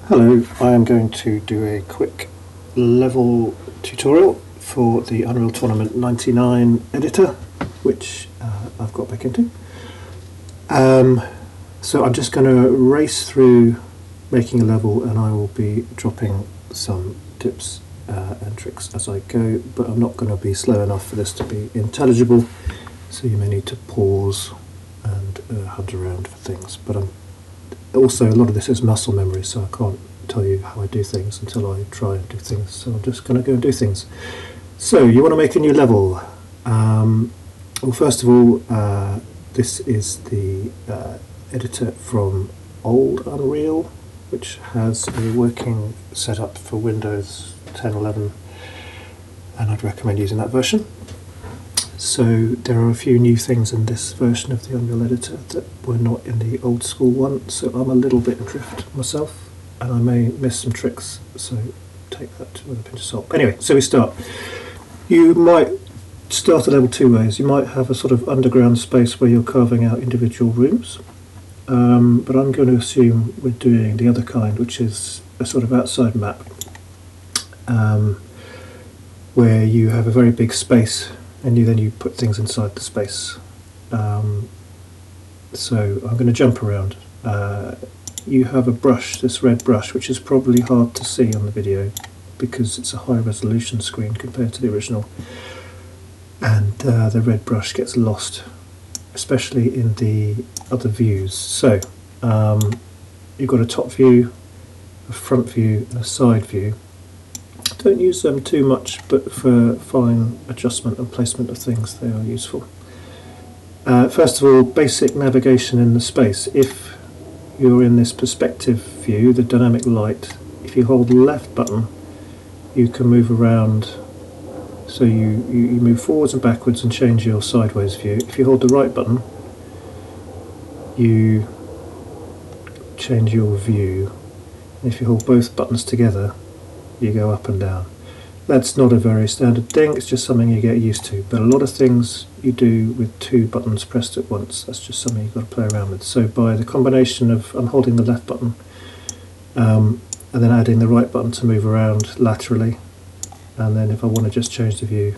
Hello, I am going to do a quick level tutorial for the Unreal Tournament 99 editor, which I've got back into. So I'm just going to race through making a level, and I will be dropping some tips and tricks as I go, but I'm not going to be slow enough for this to be intelligible, so you may need to pause and hunt around for things. But also, a lot of this is muscle memory, so I can't tell you how I do things until I try and do things. So I'm just going to go and do things. So you want to make a new level. Well, first of all, this is the editor from old Unreal, which has a working setup for Windows 10, 11, and I'd recommend using that version. So there are a few new things in this version of the Unreal editor that were not in the old school one, so I'm a little bit adrift myself, and I may miss some tricks, so take that with a pinch of salt. Anyway, so we start. You might start a level two ways. You might have a sort of underground space where you're carving out individual rooms, but I'm going to assume we're doing the other kind, which is a sort of outside map, where you have a very big space and then you put things inside the space. So I'm going to jump around. You have a brush, this red brush, which is probably hard to see on the video because it's a high resolution screen compared to the original, and the red brush gets lost, especially in the other views. So you've got a top view, a front view and a side view. Don't use them too much, but for fine adjustment and placement of things they are useful. First of all, basic navigation in the space. If you're in this perspective view, the dynamic light, if you hold the left button you can move around, so you move forwards and backwards and change your sideways view. If you hold the right button you change your view, and if you hold both buttons together you go up and down. That's not a very standard thing, it's just something you get used to, but a lot of things you do with two buttons pressed at once. That's just something you've got to play around with. So by the combination of I'm holding the left button and then adding the right button to move around laterally, and then if I want to just change the view,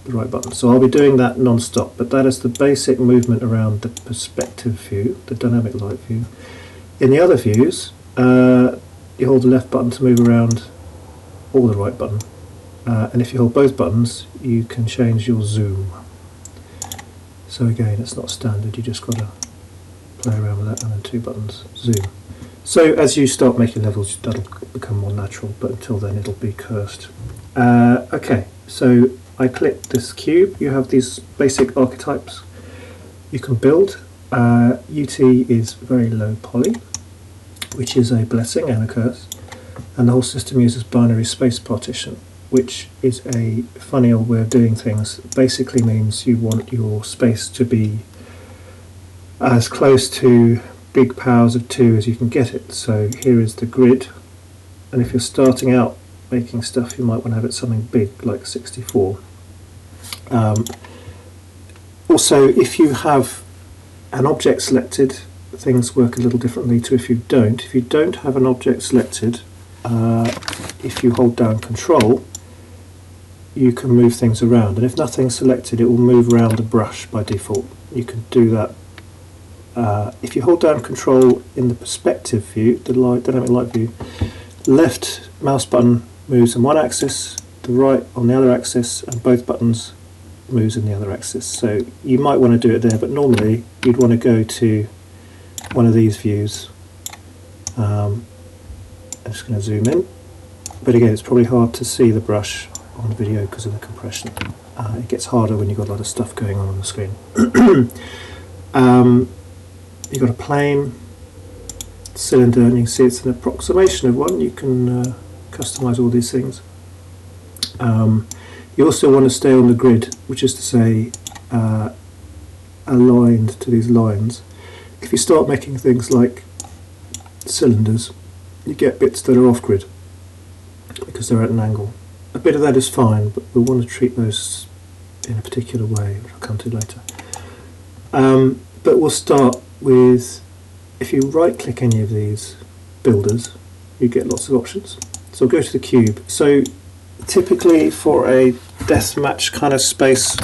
the right button. So I'll be doing that non-stop, but that is the basic movement around the perspective view, the dynamic light view. In the other views, you hold the left button to move around, or the right button, and if you hold both buttons you can change your zoom. So again, it's not standard, you just got to play around with that, and then two buttons, zoom. So as you start making levels that'll become more natural, but until then it'll be cursed. Okay, so I click this cube. You have these basic archetypes you can build. UT is very low poly, which is a blessing and a curse, and the whole system uses binary space partition, which is a funny old way of doing things. It basically means you want your space to be as close to big powers of 2 as you can get it. So here is the grid, and if you're starting out making stuff you might want to have it something big like 64. Also, if you have an object selected, things work a little differently to if you don't. If you don't have an object selected, if you hold down Control you can move things around, and if nothing's selected it will move around the brush by default. You can do that. If you hold down Control in the perspective view, the dynamic light view, left mouse button moves on one axis, the right on the other axis, and both buttons moves in the other axis. So you might want to do it there, but normally you'd want to go to one of these views. I'm just going to zoom in, but again it's probably hard to see the brush on the video because of the compression. It gets harder when you've got a lot of stuff going on the screen. You've got a plane, cylinder, and you can see it's an approximation of one. You can customize all these things. You also want to stay on the grid, which is to say aligned to these lines. If you start making things like cylinders, you get bits that are off grid because they're at an angle. A bit of that is fine, but we'll want to treat those in a particular way, which I'll come to later. But we'll start with, if you right click any of these builders, you get lots of options. So I'll go to the cube. So typically for a deathmatch kind of space,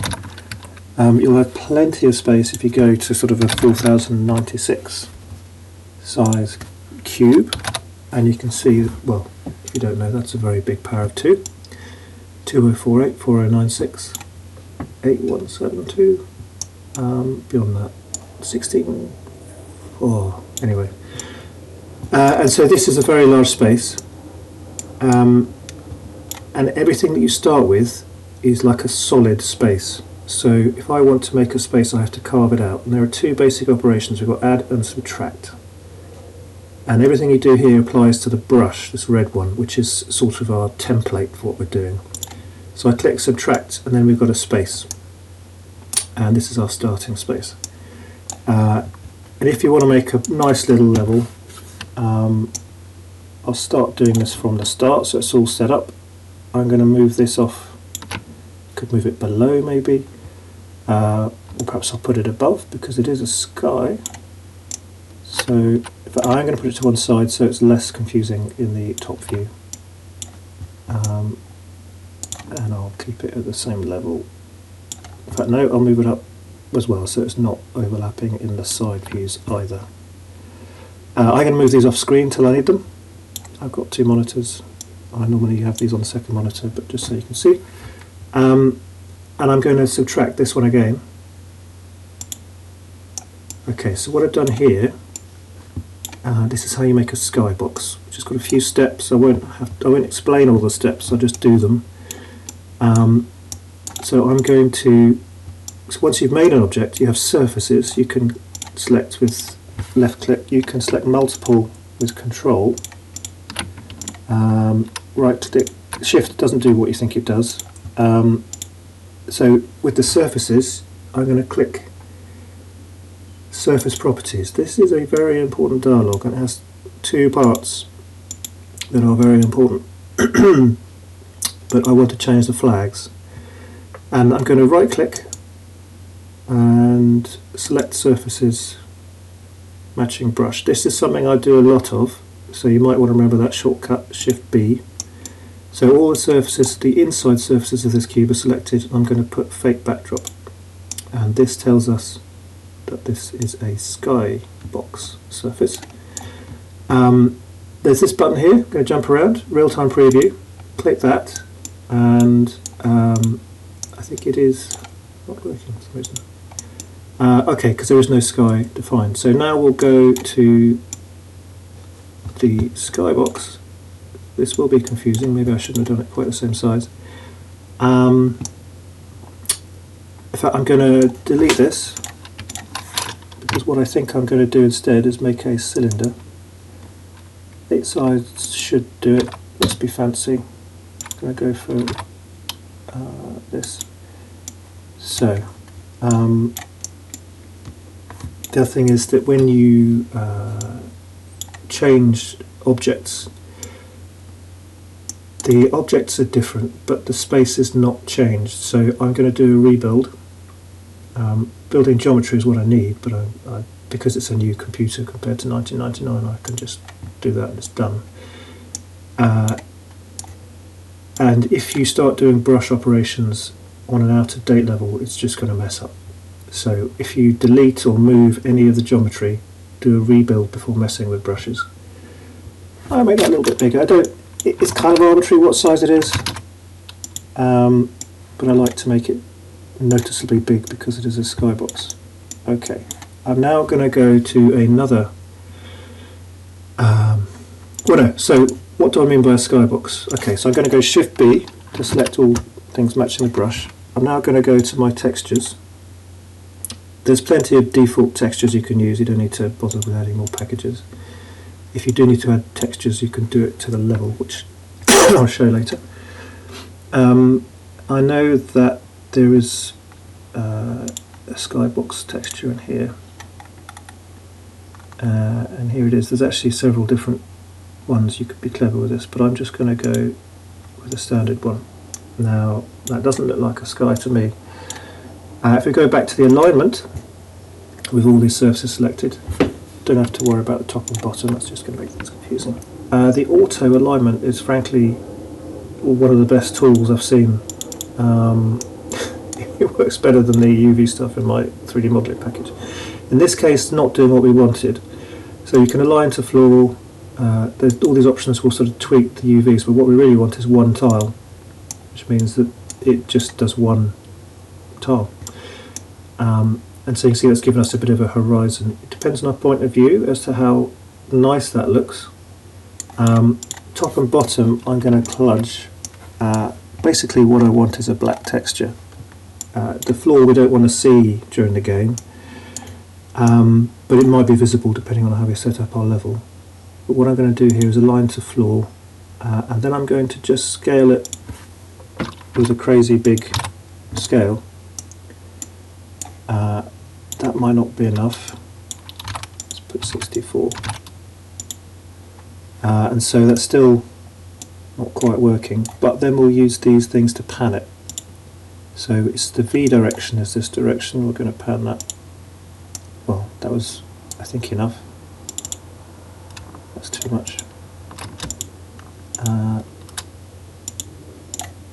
you'll have plenty of space if you go to sort of a 4096 size cube, and you can see, well, if you don't know, that's a very big power of 2. 2048, 4096, 8172, beyond that, 16, oh, anyway. And so this is a very large space, and everything that you start with is like a solid space. So if I want to make a space, I have to carve it out. And there are two basic operations. We've got add and subtract. And everything you do here applies to the brush, this red one, which is sort of our template for what we're doing. So I click subtract, and then we've got a space. And this is our starting space. And if you want to make a nice little level, I'll start doing this from the start, so it's all set up. I'm going to move this off. Could move it below maybe, or perhaps I'll put it above because it is a sky. So I'm going to put it to one side so it's less confusing in the top view, and I'll keep it at the same level. In fact, no, I'll move it up as well so it's not overlapping in the side views either. I'm going to move these off screen till I need them. I've got two monitors. I normally have these on the second monitor, but just so you can see. And I'm going to subtract this one again. Okay, so what I've done here, this is how you make a skybox, which has got a few steps. I won't explain all the steps, I'll just do them. So I'm going to, so once you've made an object, you have surfaces. You can select with left click, you can select multiple with control. Right click, shift doesn't do what you think it does. So with the surfaces, I'm going to click surface properties. This is a very important dialog, and it has two parts that are very important. But I want to change the flags, and I'm going to right click and select surfaces matching brush. This is something I do a lot of, so you might want to remember that shortcut, Shift B. So all the surfaces, the inside surfaces of this cube are selected. I'm going to put fake backdrop, and this tells us that this is a skybox surface. There's this button here, I'm going to jump around, real-time preview, click that, and I think it is not working for some reason. Okay, because there is no sky defined. So now we'll go to the skybox. This will be confusing, maybe I shouldn't have done it quite the same size. In fact, I'm going to delete this, because what I think I'm going to do instead is make a cylinder. 8 sides should do it. Let's be fancy. I'm going to go for this. So, the other thing is that when you change objects, the objects are different, but the space is not changed. So I'm going to do a rebuild. Building geometry is what I need, but because it's a new computer compared to 1999, I can just do that and it's done. And if you start doing brush operations on an out-of-date level, it's just going to mess up. So if you delete or move any of the geometry, do a rebuild before messing with brushes. I'll make that a little bit bigger. It's kind of arbitrary what size it is, but I like to make it noticeably big because it is a skybox. Okay, I'm now going to go to another. So what do I mean by a skybox? Okay, so I'm going to go Shift B to select all things matching the brush. I'm now going to go to my textures. There's plenty of default textures you can use. You don't need to bother with adding more packages. If you do need to add textures, you can do it to the level, which I'll show later. I know that there is a skybox texture in here, and here it is. There's actually several different ones. You could be clever with this, but I'm just going to go with a standard one. Now, that doesn't look like a sky to me. If we go back to the alignment with all these surfaces selected, don't have to worry about the top and bottom, that's just going to make things confusing. The auto alignment is frankly one of the best tools I've seen. It works better than the UV stuff in my 3D modelling package. In this case, not doing what we wanted. So you can align to floor. There's all these options will sort of tweak the UVs, but what we really want is one tile, which means that it just does one tile. And so you can see that's given us a bit of a horizon. It depends on our point of view as to how nice that looks. Top and bottom I'm going to kludge. Basically what I want is a black texture. The floor we don't want to see during the game, but it might be visible depending on how we set up our level. But what I'm going to do here is align to floor, and then I'm going to just scale it with a crazy big scale. That might not be enough. Let's put 64. And so that's still not quite working, but then we'll use these things to pan it. So it's the V direction is this direction, we're going to pan that. Well, that was, I think, enough. That's too much.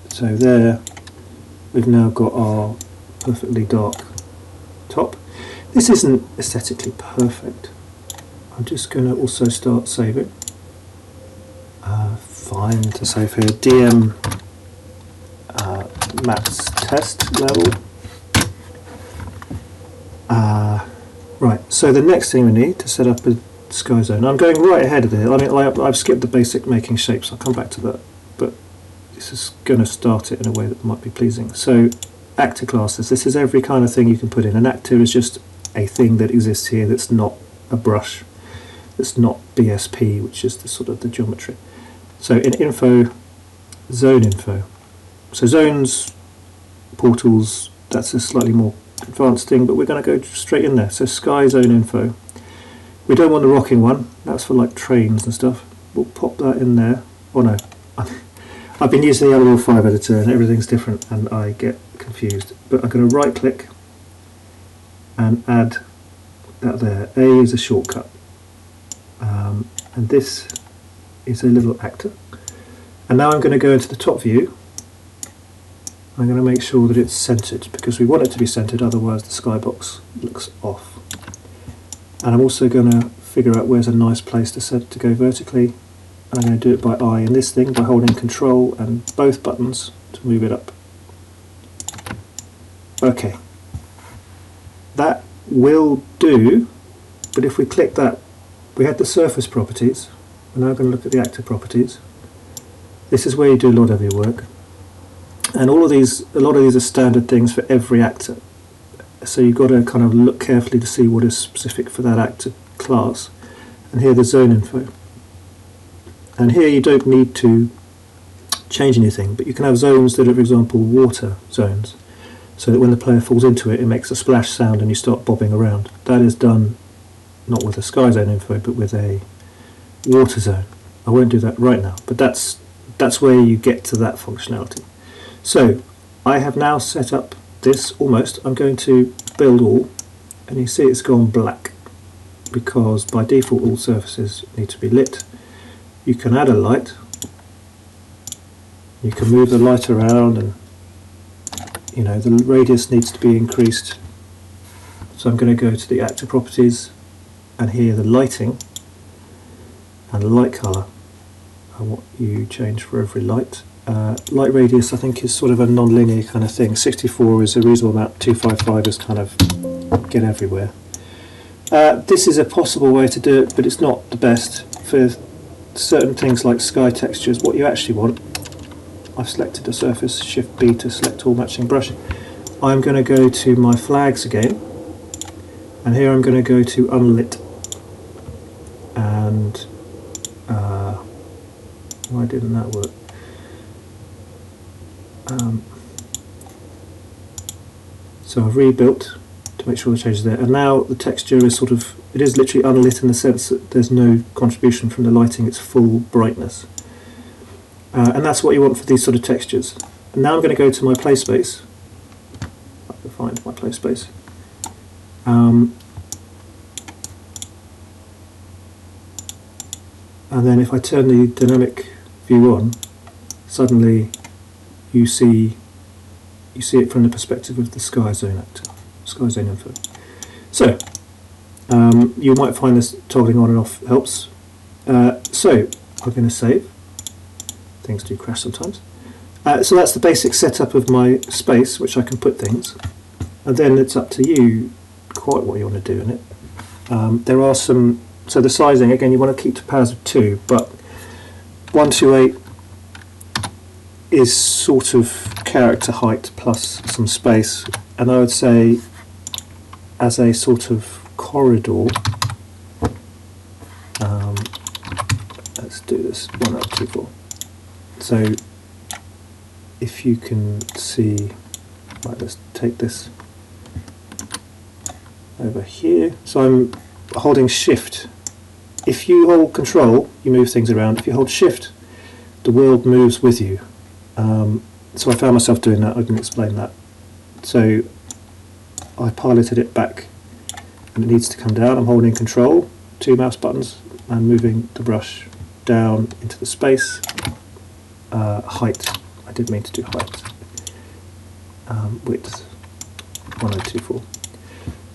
So there, we've now got our perfectly dark top. This isn't aesthetically perfect. I'm just going to also start saving. Fine to save here. DM maps test level. Right, so the next thing we need to set up a sky zone. I'm going right ahead of it. I mean, I've skipped the basic making shapes. I'll come back to that, but this is going to start it in a way that might be pleasing. So, actor classes. This is every kind of thing you can put in. An actor is just a thing that exists here that's not a brush, that's not BSP, which is the sort of the geometry. So in info, zone info. So zones, portals, that's a slightly more advanced thing, but we're going to go straight in there. So sky zone info. We don't want the rocking one, that's for like trains and stuff. We'll pop that in there. Oh no, I've been using the Unreal 5 editor and everything's different and I get confused. But I'm going to right click and add that there. A is a shortcut. And this is a little actor. And now I'm going to go into the top view. I'm going to make sure that it's centered because we want it to be centered, otherwise the skybox looks off. And I'm also going to figure out where's a nice place to set it to go vertically. And I'm going to do it by eye in this thing by holding Control and both buttons to move it up. Okay. That will do, but if we click that, we had the surface properties. We're now going to look at the actor properties. This is where you do a lot of your work. And a lot of these are standard things for every actor. So you've got to kind of look carefully to see what is specific for that actor class. And here the zone info. And here you don't need to change anything, but you can have zones that are, for example, water zones. So that when the player falls into it, it makes a splash sound and you start bobbing around. That is done not with a sky zone info, but with a water zone. I won't do that right now, but that's where you get to that functionality. So I have now set up this almost. I'm going to build all, and you see it's gone black because by default all surfaces need to be lit. You can add a light. You can move the light around, and you know the radius needs to be increased. So I'm going to go to the actor properties, and here the lighting and light color. I want you change for every light. Light radius I think is sort of a non-linear kind of thing. 64 is a reasonable amount, 255 is kind of get everywhere. This is a possible way to do it, but it's not the best. For certain things like sky textures, what you actually want, I've selected a surface, Shift B to select all matching brush. I'm going to go to my flags again, and here I'm going to go to unlit, and why didn't that work? So I've rebuilt to make sure the change is there, and now the texture is sort of, it is literally unlit in the sense that there's no contribution from the lighting, it's full brightness. And that's what you want for these sort of textures. And now I'm going to go to my play space. I can find my play space. And and then if I turn the dynamic view on, suddenly you see it from the perspective of the sky zone actor, sky zone info. So you might find this toggling on and off helps. So I'm going to save. Things do crash sometimes. So that's the basic setup of my space, which I can put things, and then it's up to you quite what you want to do in it. There are some, so the sizing, again, you want to keep to powers of 2, but 128 is sort of character height plus some space, and I would say as a sort of corridor, let's do this 1.24. So if you can see, right, let's take this over here. So I'm holding shift. If you hold control, you move things around. If you hold shift, the world moves with you. So I found myself doing that. I didn't explain that. So I piloted it back, and it needs to come down. I'm holding control, 2 mouse buttons, and moving the brush down into the space. Height, I did mean to do height. Width, 1024.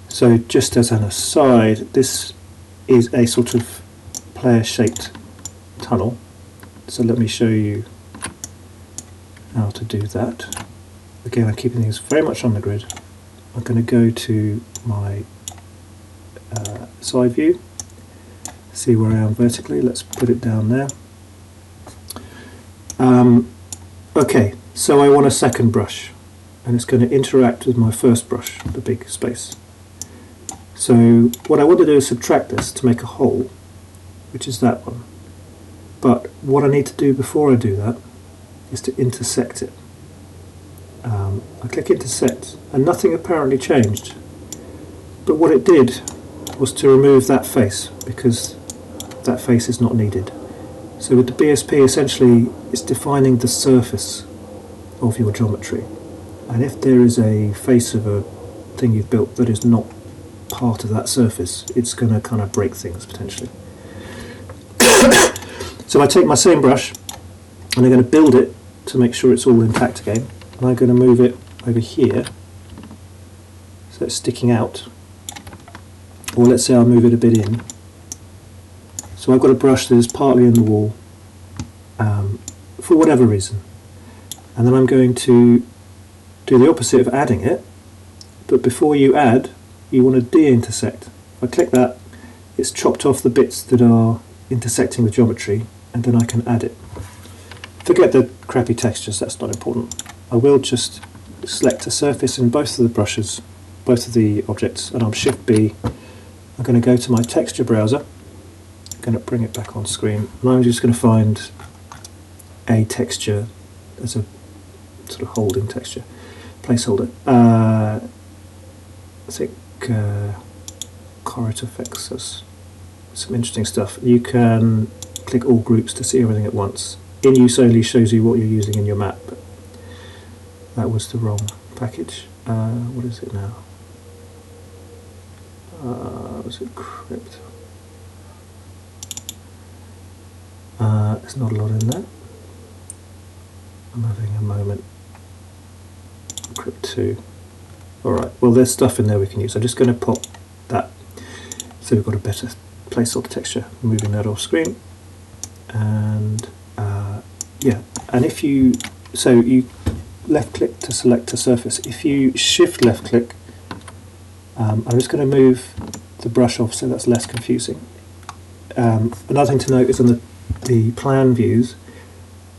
So just as an aside, this is a sort of player-shaped tunnel. So let me show you how to do that. Again, I'm keeping things very much on the grid. I'm going to go to my side view, see where I am vertically. Let's put it down there. Okay, so I want a second brush, and it's going to interact with my first brush, the big space. So what I want to do is subtract this to make a hole, which is that one. But what I need to do before I do that is to intersect it. I click intersect, and nothing apparently changed. But what it did was to remove that face, because that face is not needed. So with the BSP, essentially, it's defining the surface of your geometry. And if there is a face of a thing you've built that is not part of that surface, it's going to kind of break things, potentially. So I take my same brush, and I'm going to build it to make sure it's all intact again. And I'm going to move it over here, so it's sticking out. Or let's say I'll move it a bit in. So I've got a brush that is partly in the wall, for whatever reason. And then I'm going to do the opposite of adding it, but before you add, you want to de-intersect. If I click that, it's chopped off the bits that are intersecting with geometry, and then I can add it. Forget the crappy textures, that's not important. I will just select a surface in both of the brushes, both of the objects, and I'll Shift B. I'm going to go to my texture browser, I'm going to bring it back on screen, and I'm just going to find a texture as a sort of holding texture, placeholder. I think Corridor effects, that's some interesting stuff. You can click all groups to see everything at once. In use only shows you what you're using in your map, but that was the wrong package. What is it now? Was it crypt? There's not a lot in there. I'm having a moment. Crypt 2. Alright, well there's stuff in there we can use. I'm just going to pop that so we've got a better placeholder texture. Moving that off screen. And yeah, and if you, so you left click to select a surface. If you shift left click, I'm just going to move the brush off so that's less confusing. Another thing to note is on the plan views,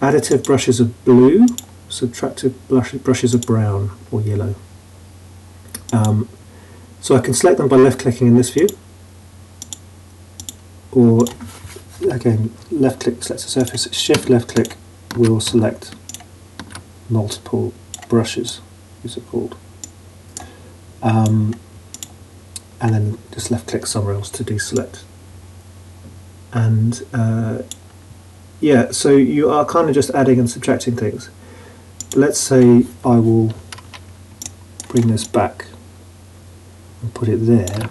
additive brushes are blue, subtractive brushes are brown or yellow. So I can select them by left clicking in this view, or again left click selects a surface, shift left click will select multiple brushes, these are called, and then just left click somewhere else to deselect. And yeah, so you are kind of just adding and subtracting things. Let's say I will bring this back and put it there.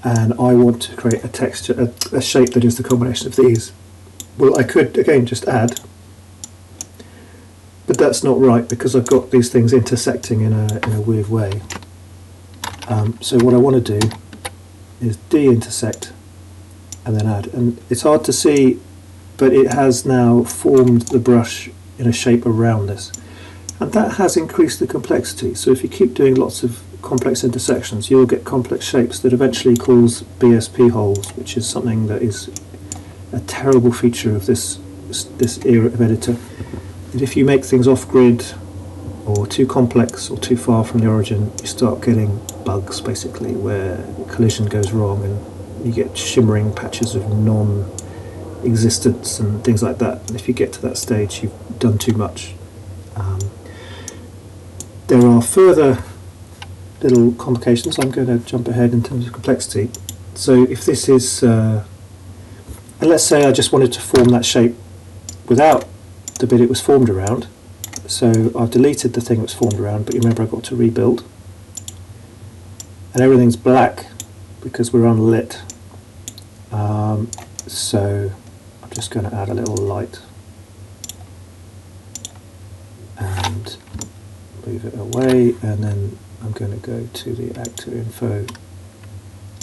and I want to create a texture, a shape that is the combination of these. Well, I could again just add, but that's not right because I've got these things intersecting in a weird way. So what I want to do is de-intersect and then add, and it's hard to see, but it has now formed the brush in a shape around this, and that has increased the complexity. So if you keep doing lots of complex intersections, you'll get complex shapes that eventually cause BSP holes, which is something that is a terrible feature of this era of editor. And if you make things off-grid or too complex or too far from the origin, you start getting bugs basically where collision goes wrong and you get shimmering patches of non-existence and things like that. And if you get to that stage, you've done too much. There are further little complications. I'm going to jump ahead in terms of complexity. So if this is, and let's say I just wanted to form that shape without the bit it was formed around. So I've deleted the thing it was formed around, but you remember I've got to rebuild. And everything's black because we're unlit. So I'm just going to add a little light and move it away, and then I'm going to go to the actor info,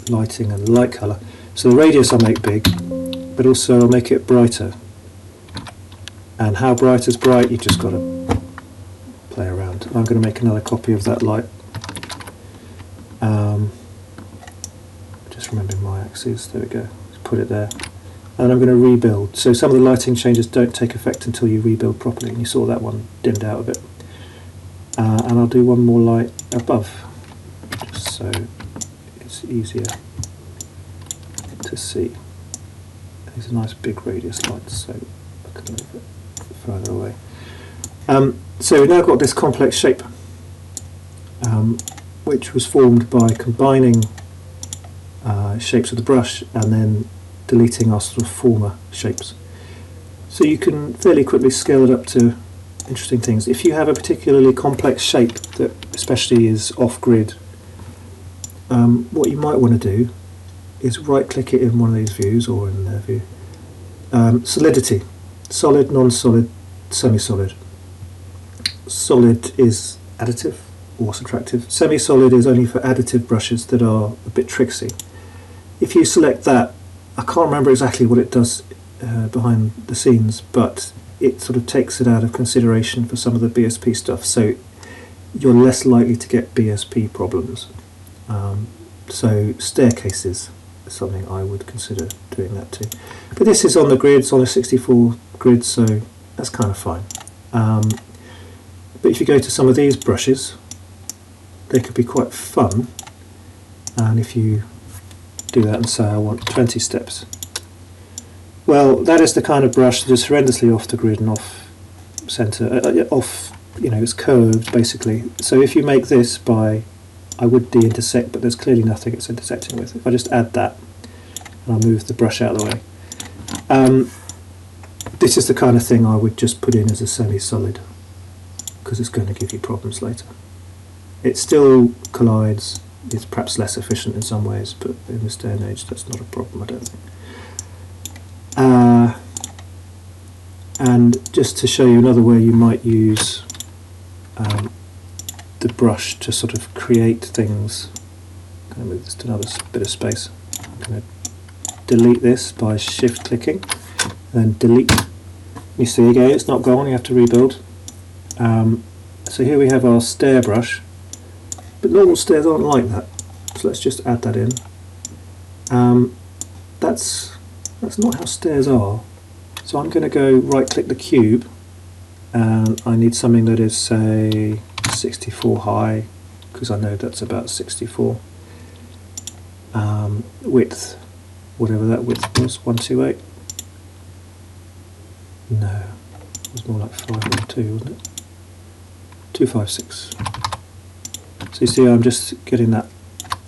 lighting and light color. So the radius I'll make big, but also I'll make it brighter. And how bright is bright, you just got to play around. I'm going to make another copy of that light. Just remembering my axes, there we go, just put it there. And I'm going to rebuild. So some of the lighting changes don't take effect until you rebuild properly, and you saw that one dimmed out a bit. And I'll do one more light above, just so it's easier to see. These are nice big radius lights, so I can move it further away. So we've now got this complex shape, which was formed by combining shapes with the brush and then deleting our sort of former shapes. So you can fairly quickly scale it up to interesting things. If you have a particularly complex shape that especially is off-grid, what you might want to do is right-click it in one of these views or in their view. Solidity, solid, non-solid, semi-solid. Solid is additive or subtractive. Semi-solid is only for additive brushes that are a bit tricksy. If you select that, I can't remember exactly what it does behind the scenes, but it sort of takes it out of consideration for some of the BSP stuff, so you're less likely to get BSP problems. So staircases is something I would consider doing that too. But this is on the grid, it's on a 64 grid, so that's kind of fine. But if you go to some of these brushes, they could be quite fun, and if you do that and say I want 20 steps, well, that is the kind of brush that is horrendously off the grid and off centre, it's curved basically. So if you make this by, I would de-intersect, but there's clearly nothing it's intersecting with. If I just add that, and I'll move the brush out of the way, this is the kind of thing I would just put in as a semi-solid, because it's going to give you problems later. It still collides, it's perhaps less efficient in some ways, but in this day and age that's not a problem, I don't think. And just to show you another way you might use the brush to sort of create things, I'm going to move this to another bit of space. I'm going to delete this by shift clicking, and then delete. You see again, it's not gone, you have to rebuild. So here we have our stair brush, but normal stairs aren't like that, so let's just add that in. That's not how stairs are. So I'm going to go right click the cube, and I need something that is, say, 64 high, because I know that's about 64. Width, whatever that width was, 128. No, it was more like 512, wasn't it? 256. So you see I'm just getting that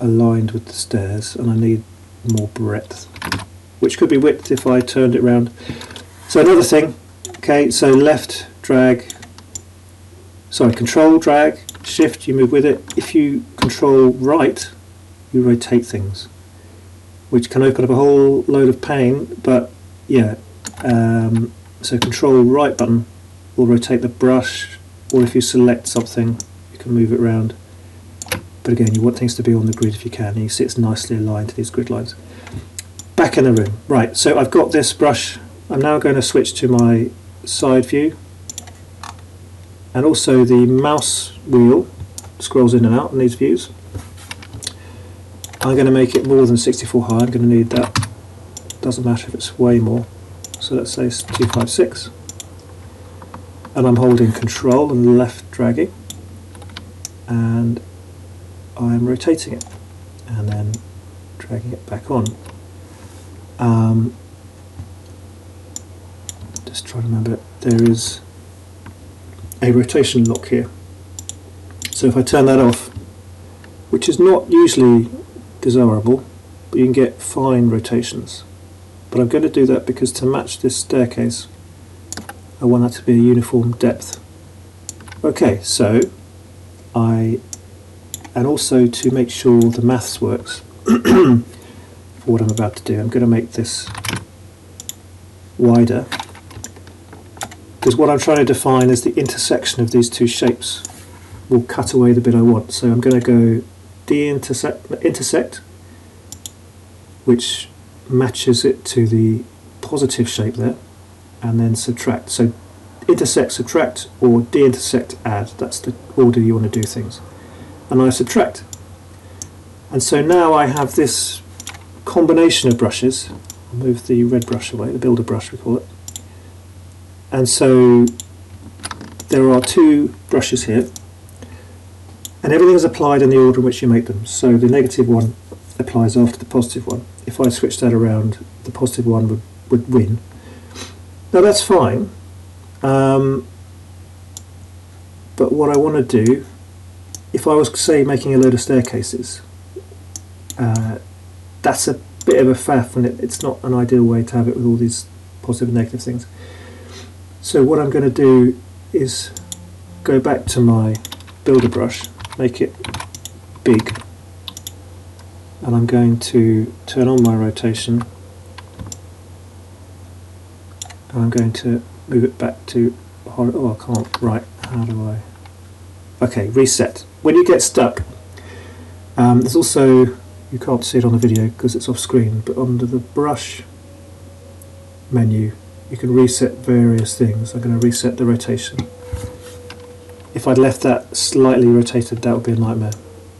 aligned with the stairs, and I need more breadth, which could be width if I turned it round. So another thing, okay, so left drag, control drag, shift, you move with it. If you control right, you rotate things. which can open up a whole load of pain, but yeah, so control right button will rotate the brush, or if you select something you can move it around, but again you want things to be on the grid if you can, and you see it's nicely aligned to these grid lines. Back in the room. Right, so I've got this brush. I'm now going to switch to my side view, and also the mouse wheel scrolls in and out in these views. I'm going to make it more than 64 high. I'm going to need that. Doesn't matter if it's way more. So let's say it's 256. And I'm holding control and left dragging, and I'm rotating it and then dragging it back on. Just trying to remember, there is a rotation lock here. So if I turn that off, which is not usually desirable, but you can get fine rotations. But I'm going to do that because to match this staircase, I want that to be a uniform depth. Okay, so and also to make sure the maths works for what I'm about to do, I'm going to make this wider, because what I'm trying to define is the intersection of these two shapes will cut away the bit I want. So I'm going to go intersect, which matches it to the positive shape there, and then subtract. So intersect, subtract, or de-intersect, add. That's the order you want to do things. And I subtract. And so now I have this combination of brushes. I'll move the red brush away, the builder brush we call it. And so there are two brushes here, and everything is applied in the order in which you make them. So the negative one applies after the positive one. If I switch that around, the positive one would win. Now that's fine, but what I want to do, if I was, say, making a load of staircases, that's a bit of a faff, and it's not an ideal way to have it with all these positive and negative things. So what I'm going to do is go back to my builder brush, make it big, and I'm going to turn on my rotation, and I'm going to move it back to, oh I can't, right, how do I, okay, reset. When you get stuck, there's also, you can't see it on the video because it's off screen, but under the brush menu you can reset various things. I'm going to reset the rotation. If I'd left that slightly rotated, that would be a nightmare,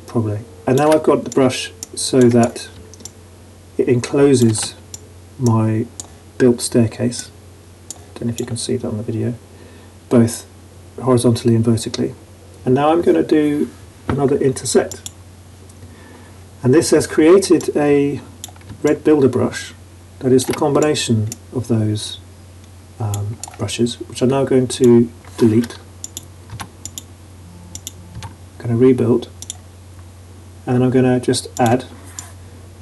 probably. And now I've got the brush so that it encloses my built staircase. Don't know if you can see that on the video, both horizontally and vertically. And now I'm going to do another intersect. And this has created a red builder brush that is the combination of those brushes, which I'm now going to delete. I'm going to rebuild, and I'm going to just add.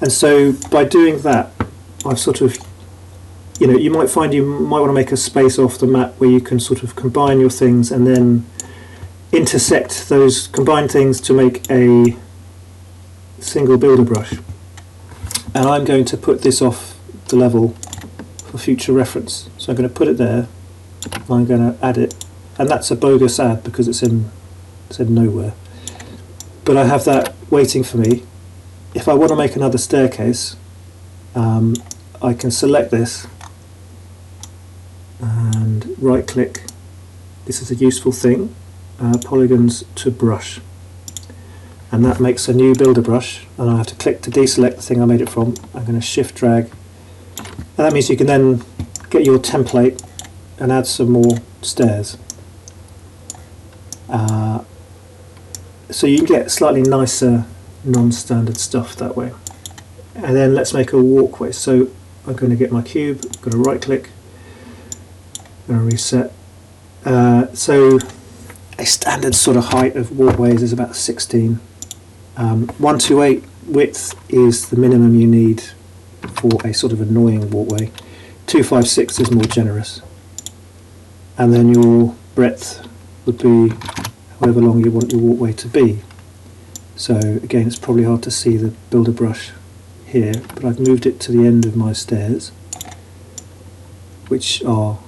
And so by doing that, I've sort of, you know, you might find you might want to make a space off the map where you can sort of combine your things and then intersect those combined things to make a single builder brush. And I'm going to put this off the level for future reference. So I'm going to put it there, I'm going to add it, and that's a bogus add because it's in nowhere. But I have that waiting for me. If I want to make another staircase, I can select this and right click. This is a useful thing, polygons to brush, and that makes a new builder brush, and I have to click to deselect the thing I made it from. I'm going to shift drag, and that means you can then get your template and add some more stairs. So you can get slightly nicer non-standard stuff that way. And then let's make a walkway. So I'm going to get my cube, I'm going to right click, I'm going to reset. So a standard sort of height of walkways is about 16. 128 width is the minimum you need for a sort of annoying walkway. 256 is more generous. And then your breadth would be however long you want your walkway to be. So again, it's probably hard to see the builder brush here, but I've moved it to the end of my stairs, which are,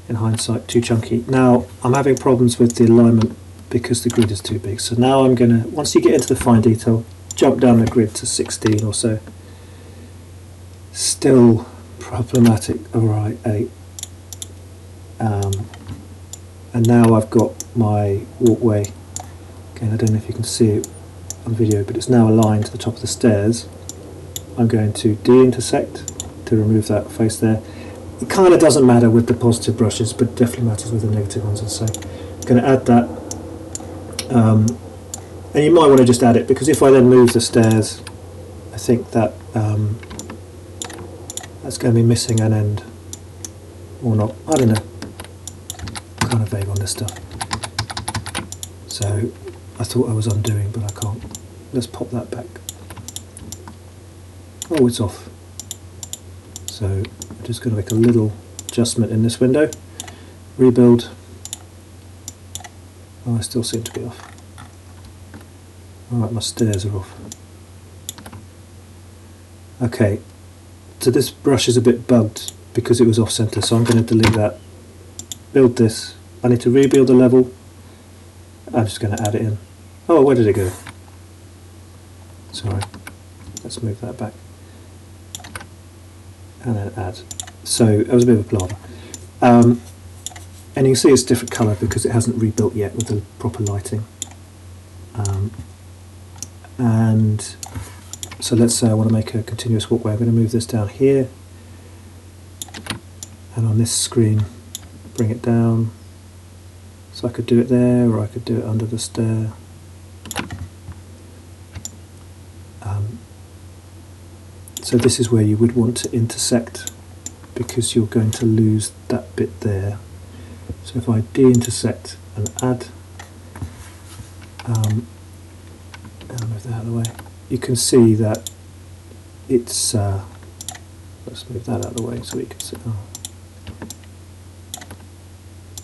in hindsight, too chunky. Now I'm having problems with the alignment because the grid is too big. So now I'm going to, once you get into the fine detail, jump down the grid to 16 or so. Still problematic. Alright, 8. And now I've got my walkway. Again, I don't know if you can see it on video, but it's now aligned to the top of the stairs. I'm going to de-intersect to remove that face there. It kind of doesn't matter with the positive brushes, but it definitely matters with the negative ones, I'd say. I'm going to add that. And you might want to just add it, because if I then move the stairs, I think that that's going to be missing an end. Or not. I don't know. I'm kind of vague on this stuff. So I thought I was undoing, but I can't. Let's pop that back. Oh, it's off. So I'm just going to make a little adjustment in this window. Rebuild. Oh, I still seem to be off. Alright, my stairs are off. Okay, so this brush is a bit bugged because it was off center, so I'm going to delete that. Build this. I need to rebuild the level. I'm just going to add it in. Oh, where did it go? Sorry. Let's move that back. And then add. So it was a bit of a palaver. And you can see it's a different colour because it hasn't rebuilt yet with the proper lighting. And so let's say I want to make a continuous walkway. I'm going to move this down here, and on this screen bring it down. So I could do it there, or I could do it under the stair. So this is where you would want to intersect, because you're going to lose that bit there. So if I de-intersect and add, and move that out of the way, you can see that it's, let's move that out of the way so we can see. Oh.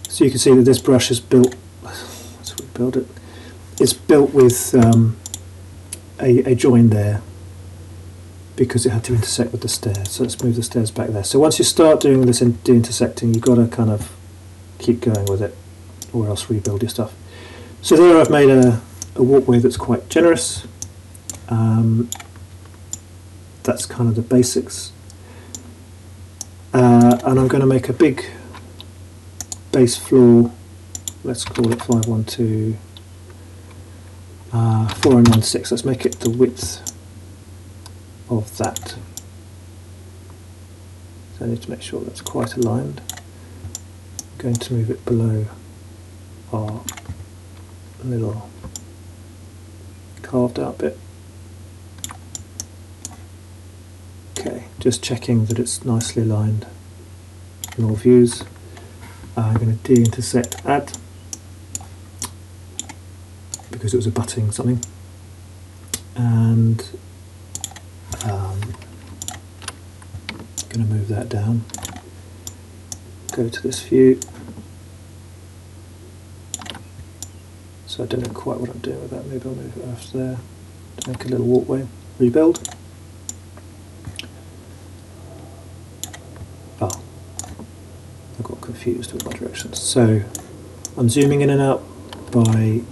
So you can see that this brush is built, let's rebuild it, it's built with a join there because it had to intersect with the stairs. So let's move the stairs back there. So once you start doing this de-intersecting, you've got to kind of keep going with it, or else rebuild your stuff. So there I've made a walkway that's quite generous. That's kind of the basics. And I'm going to make a big base floor, let's call it 512, 4096. Let's make it the width of that. So I need to make sure that's quite aligned. I'm going to move it below our little carved out bit. Okay, just checking that it's nicely aligned in all views. I'm going to de-intersect add because it was abutting something, and going to move that down. Go to this view. So I don't know quite what I'm doing with that. Maybe I'll move it after there to make a little walkway. Rebuild. Oh, I got confused with my directions. So I'm zooming in and out by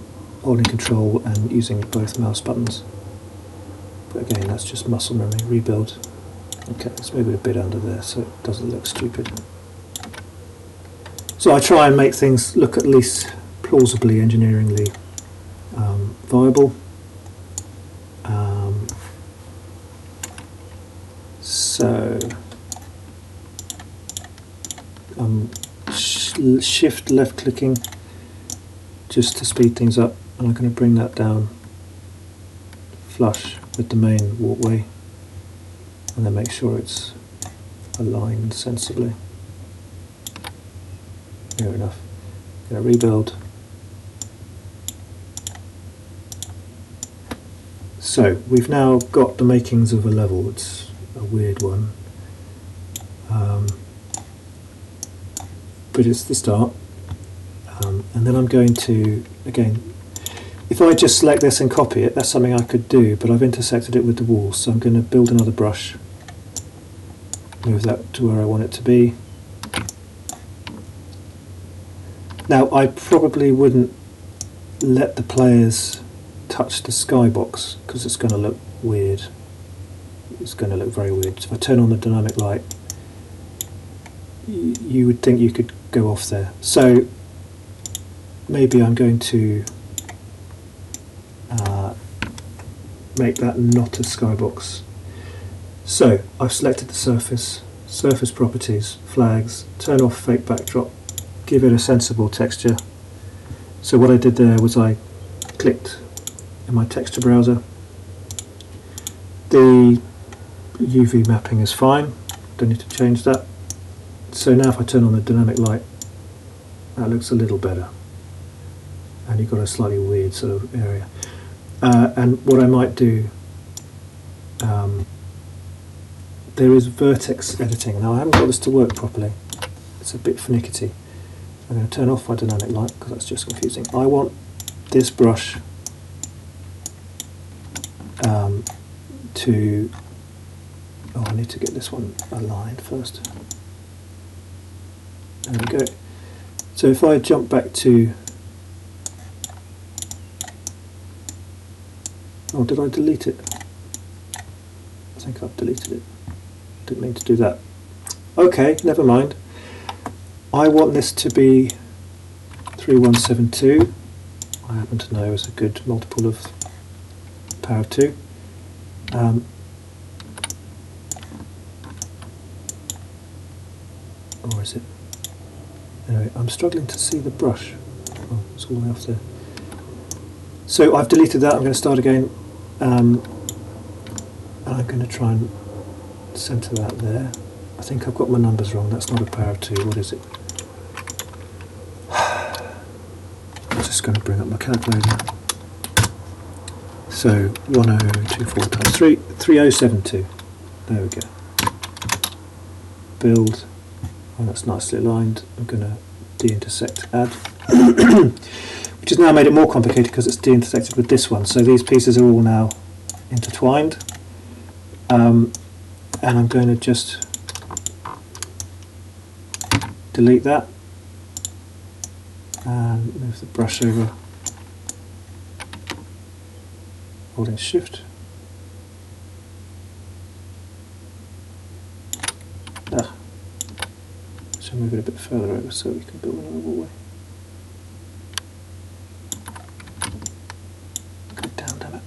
holding Control and using both mouse buttons. But again, that's just muscle memory. Rebuild. Okay, let's move it a bit under there so it doesn't look stupid. So I try and make things look at least plausibly engineeringly viable. So I'm shift left clicking just to speed things up, and I'm going to bring that down flush with the main walkway, and then make sure it's aligned sensibly. Fair enough. Going to rebuild. So we've now got the makings of a level. It's a weird one, but it's the start. And then I'm going to, again, If I just select this and copy it, that's something I could do, but I've intersected it with the wall, so I'm going to build another brush, move that to where I want it to be. Now I probably wouldn't let the players touch the skybox because it's going to look weird. It's going to look very weird. So if I turn on the dynamic light, you would think you could go off there. So maybe I'm going to make that not a skybox. So I've selected the surface, surface properties, flags, turn off fake backdrop, give it a sensible texture. So what I did there was I clicked in my texture browser. The UV mapping is fine, don't need to change that. So now if I turn on the dynamic light, that looks a little better. And you've got a slightly weird sort of area. And what I might do, there is vertex editing. Now I haven't got this to work properly. It's a bit finicky. I'm going to turn off my dynamic light because that's just confusing. I want this brush to... Oh, I need to get this one aligned first. There we go. So if I jump back to... Oh, did I delete it? I think I've deleted it. Didn't mean to do that. Okay, never mind. I want this to be 3172. I happen to know is a good multiple of power of 2. Or is it? Anyway, I'm struggling to see the brush. Oh, it's all the way off there. So I've deleted that. I'm going to start again. And I'm going to try and centre that there. I think I've got my numbers wrong. That's not a power of 2. What is it? I'm just going to bring up my calculator. So 1024 times 3, 3072. There we go. Build. Oh, that's nicely aligned. I'm going to de-intersect add. Which has now made it more complicated because it's de-intersected with this one. So these pieces are all now intertwined. And I'm going to just delete that and move the brush over, holding shift. So move it a bit further over so we can build another wallway. Go down, damn it.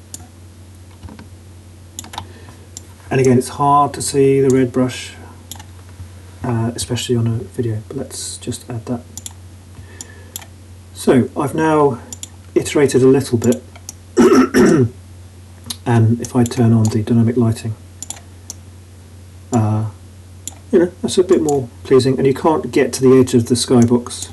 And again, it's hard to see the red brush, especially on a video, but let's just add that. So I've now iterated a little bit, and if I turn on the dynamic lighting, you know, that's a bit more pleasing, and you can't get to the edge of the skybox.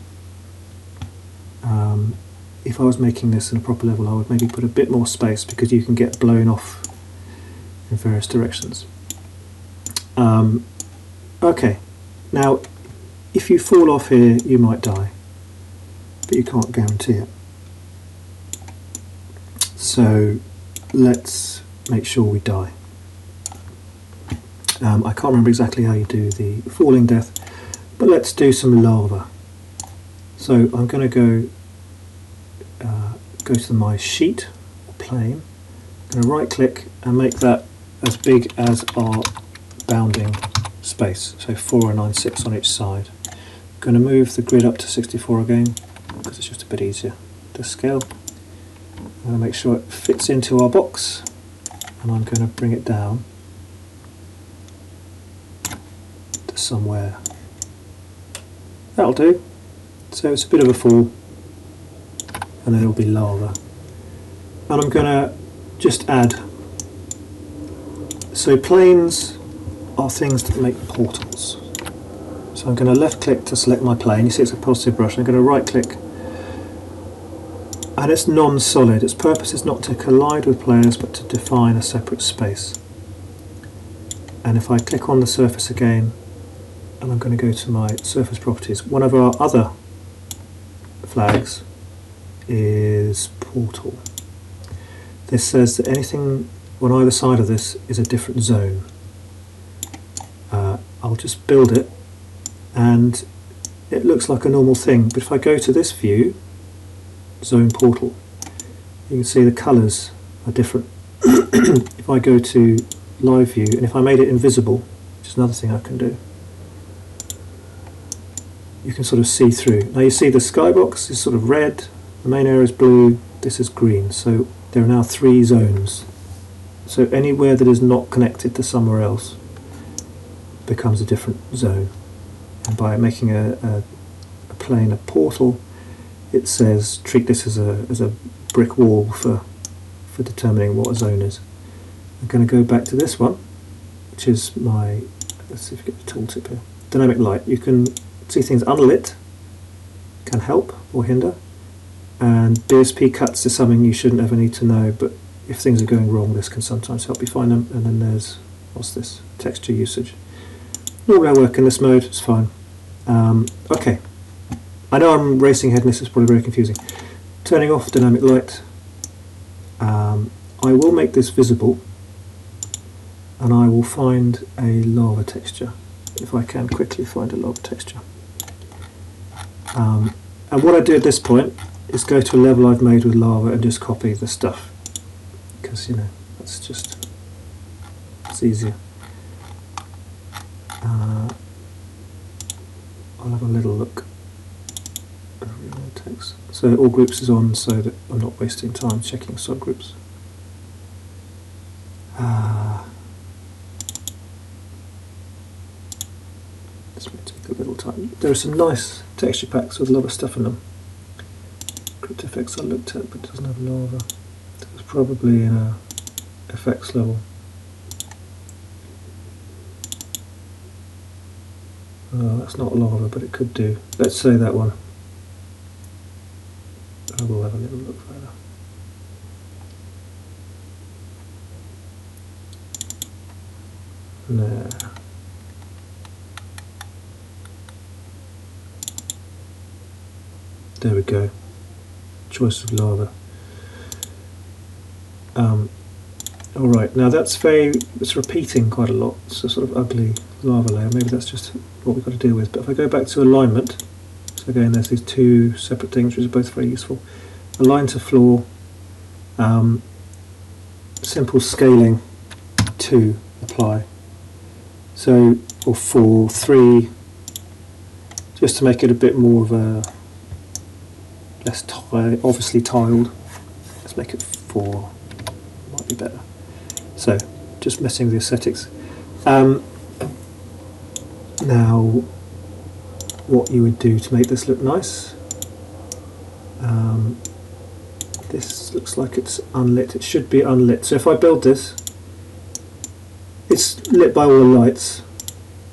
If I was making this in a proper level, I would maybe put a bit more space because you can get blown off in various directions. Okay, now if you fall off here you might die, but you can't guarantee it. So let's make sure we die. I can't remember exactly how you do the falling death, but let's do some lava. So I'm going to go to my sheet or plane. I'm going to right click and make that as big as our bounding space, so 4096 on each side. I'm going to move the grid up to 64 again because it's just a bit easier to scale. I'm going to make sure it fits into our box, and I'm going to bring it down to somewhere. That'll do. So it's a bit of a fall, and then it'll be lava. And I'm going to just add, so planes are things that make portals. So I'm going to left click to select my plane. You see it's a positive brush. I'm going to right click, and it's non-solid. Its purpose is not to collide with players but to define a separate space. And if I click on the surface again, and I'm going to go to my surface properties, one of our other flags is portal. this says that anything on either side of this is a different zone. I'll just build it, and it looks like a normal thing, but if I go to this view, zone portal, you can see the colours are different. If I go to live view, and if I made it invisible, which is another thing I can do, you can sort of see through. Now you see the skybox is sort of red, the main area is blue, this is green, so there are now 3 zones. So anywhere that is not connected to somewhere else becomes a different zone. And by making a plane a portal, it says treat this as a brick wall for determining what a zone is. I'm going to go back to this one, which is my, let's see if we get the tooltip here, dynamic light. You can see things unlit, can help or hinder, and BSP cuts is something you shouldn't ever need to know, but if things are going wrong, this can sometimes help you find them. And then there's, what's this, texture usage. Normally I work in this mode, it's fine. Okay, I know I'm racing ahead and this is probably very confusing. Turning off dynamic light, I will make this visible, and I will find a lava texture, if I can quickly find a lava texture. And what I do at this point is go to a level I've made with lava and just copy the stuff, because, you know, that's just, it's easier. I'll have a little look over the text. So all groups is on so that I'm not wasting time checking subgroups. This may take a little time. There are some nice texture packs with a lot of stuff in them. Crypt effects I looked at, but it doesn't have lava. It was probably in a effects level. Oh, that's not lava, but it could do. Let's say that one. I will have a little look further. Nah. There we go. Choice of lava. Alright, now it's repeating quite a lot. It's a sort of ugly lava layer. Maybe that's just what we've got to deal with. But if I go back to alignment, so again there's these 2 separate things which are both very useful. Align to floor, simple scaling to apply. So, or 4, 3, just to make it a bit more of a less obviously tiled. Let's make it 4, might be better. So, just messing with the aesthetics. Now, what you would do to make this look nice. This looks like it's unlit. It should be unlit. So if I build this, it's lit by all the lights.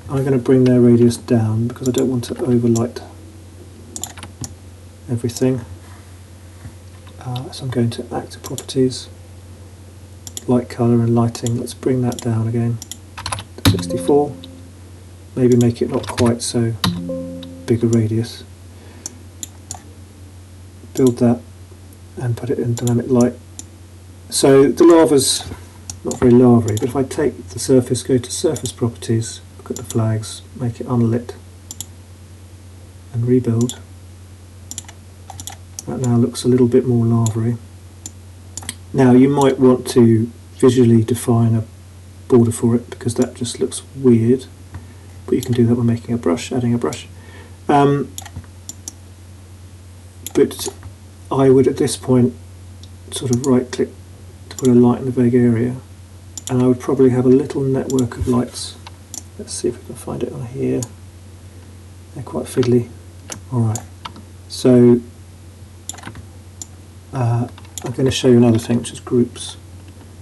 I'm going to bring their radius down because I don't want to overlight everything. So I'm going to actor properties, light color and lighting. Let's bring that down again to 64. Maybe make it not quite so big a radius. Build that and put it in dynamic light. So the lava's not very lavary, but if I take the surface, go to surface properties, look at the flags, make it unlit and rebuild. That now looks a little bit more lavary. Now you might want to visually define a border for it because that just looks weird, but you can do that by making a brush, adding a brush. But I would at this point sort of right click to put a light in the vague area, and I would probably have a little network of lights. Let's see if we can find it on here. They're quite fiddly. Alright, so I'm going to show you another thing, which is groups.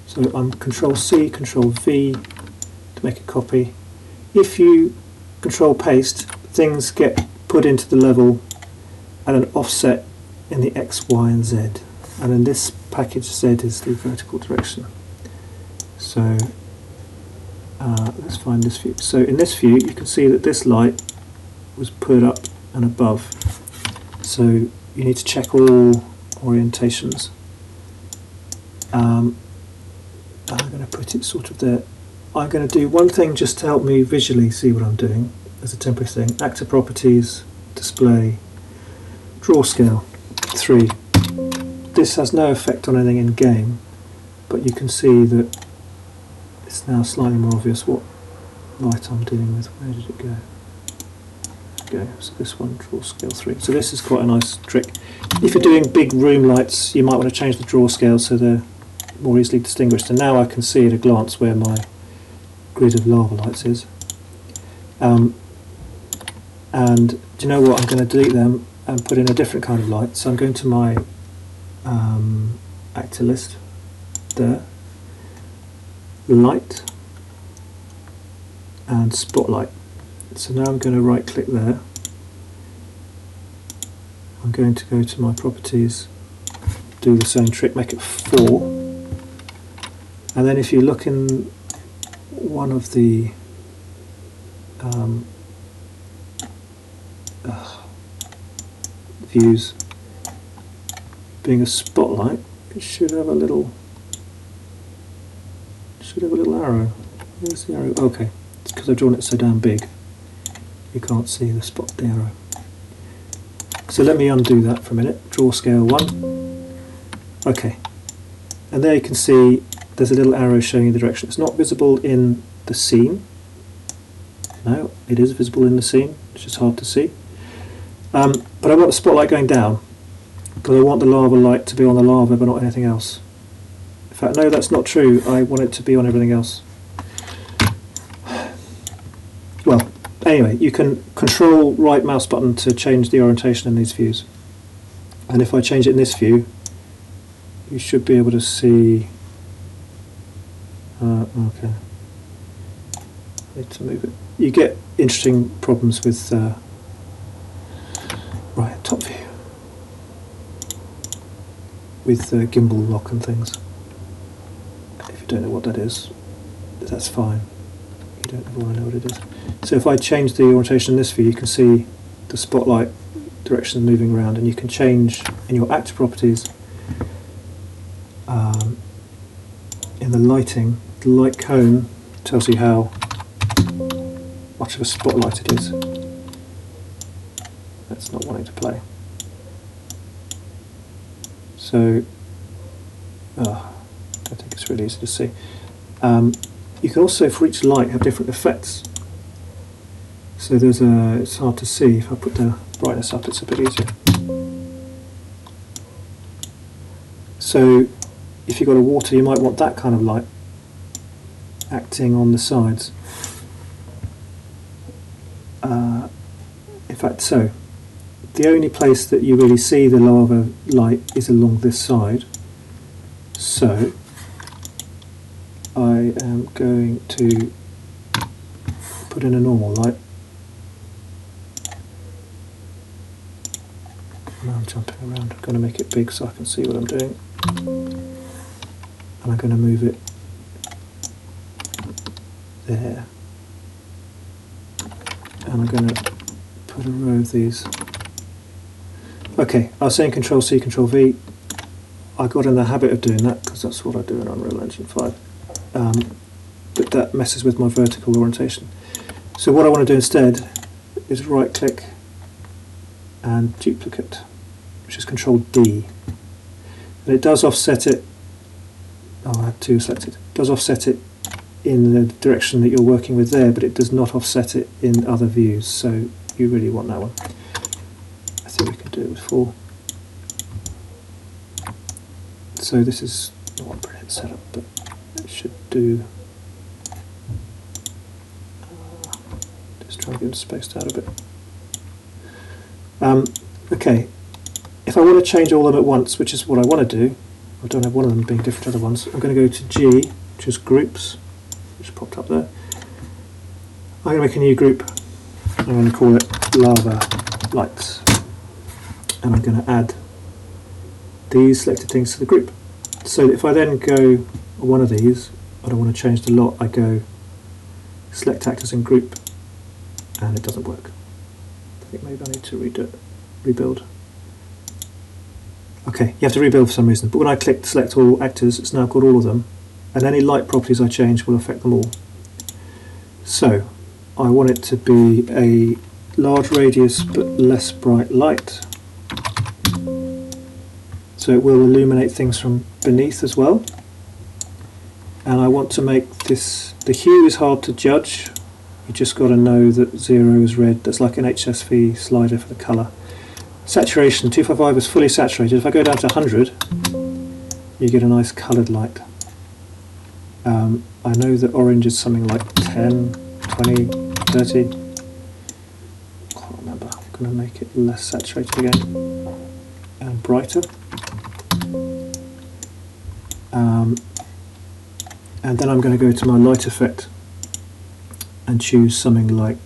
So I'm Control C, Control V to make a copy. If you Control Paste, things get put into the level at an offset in the X, Y and Z. And in this package Z is the vertical direction. So let's find this view. So in this view you can see that this light was put up and above. So you need to check all orientations. I'm going to put it sort of there. I'm going to do one thing just to help me visually see what I'm doing as a temporary thing. Actor properties, display, draw scale 3. This has no effect on anything in game, but you can see that it's now slightly more obvious what light I'm dealing with. Where did it go? Go. So this one, draw scale 3. So this is quite a nice trick. If you're doing big room lights, you might want to change the draw scale so they're more easily distinguished. And now I can see at a glance where my grid of lava lights is. And do you know what? I'm going to delete them and put in a different kind of light. So I'm going to my actor list there, light and spotlight. So now I'm going to right click there. I'm going to go to my properties, do the same trick, make it 4, and then if you look in one of the views, being a spotlight, it should have a little arrow. Where's the arrow? Okay, it's because I've drawn it so damn big you can't see the arrow. So let me undo that for a minute. Draw scale 1. Okay, and there you can see there's a little arrow showing you the direction. It's not visible in the scene. No, it is visible in the scene. It's just hard to see. But I want the spotlight going down because I want the lava light to be on the lava but not anything else. In fact, no, that's not true. I want it to be on everything else. Well, anyway, you can control right mouse button to change the orientation in these views. And if I change it in this view, you should be able to see. Okay. I need to move it. You get interesting problems with right, top view with gimbal lock and things. If you don't know what that is, that's fine. You don't ever want to know what it is. So if I change the orientation in this view, you can see the spotlight direction moving around, and you can change in your actor properties in the lighting. The light cone tells you how much of a spotlight it is. That's not wanting to play. So, I don't think it's really easy to see. You can also, for each light, have different effects. So there's it's hard to see. If I put the brightness up, it's a bit easier. So if you've got a water, you might want that kind of light acting on the sides. In fact, so the only place that you really see the lava light is along this side. So I am going to put in a normal light. Now I'm jumping around. I'm going to make it big so I can see what I'm doing. And I'm going to move it there. And I'm going to put a row of these. Okay, I was saying Control C, Control V. I got in the habit of doing that because that's what I do in Unreal Engine 5. But that messes with my vertical orientation. So what I want to do instead is right click and duplicate, which is Control D. And it does offset it. Oh, I have 2 selected. It does offset it in the direction that you're working with there, but it does not offset it in other views, so you really want that one. I think we can do it with 4. So this is not a brilliant setup, but it should do. Just try and get them spaced out a bit. Okay, if I want to change all of them at once, which is what I want to do, I don't have one of them being different to other ones, I'm going to go to G, which is groups, which popped up there. I'm going to make a new group. I'm going to call it lava lights. And I'm going to add these selected things to the group. So that if I then go one of these, I don't want to change the lot, I go select actors in group, and it doesn't work. I think maybe I need to rebuild. Okay, you have to rebuild for some reason, but when I click select all actors, it's now got all of them, and any light properties I change will affect them all. So I want it to be a large radius but less bright light, so it will illuminate things from beneath as well. And I want to make this, the hue is hard to judge, you just got to know that 0 is red, that's like an HSV slider for the colour. Saturation, 255 is fully saturated. If I go down to 100, you get a nice coloured light. I know that orange is something like 10, 20, 30. Can't remember. I'm going to make it less saturated again and brighter. And then I'm going to go to my light effect and choose something like,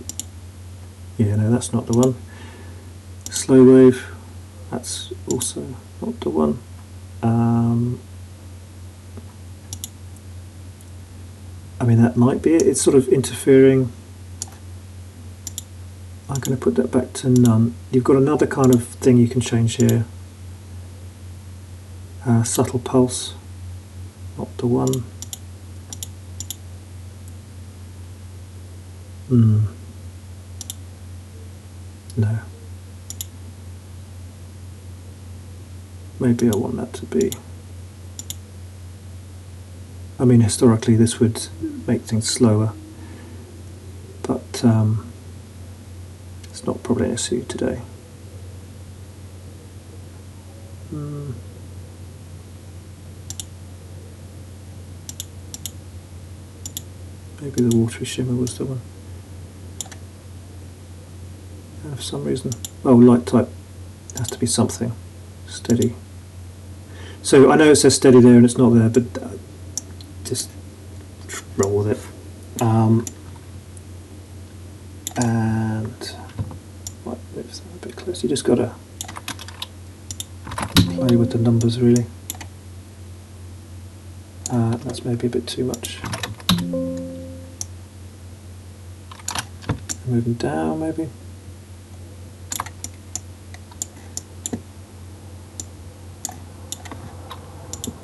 yeah, no, that's not the one. Slow wave, that's also not the one. I mean, that might be it. It's sort of interfering. I'm going to put that back to none. You've got another kind of thing you can change here. Subtle pulse, not the one. No. Maybe I want that to be. I mean, historically this would make things slower, but it's not probably an issue today. Maybe the watery shimmer was the one. And for some reason, oh, light type has to be something steady. So I know it says steady there and it's not there, but just roll with it. And might move that a bit closer. You just got to play with the numbers really. That's maybe a bit too much. Moving down maybe.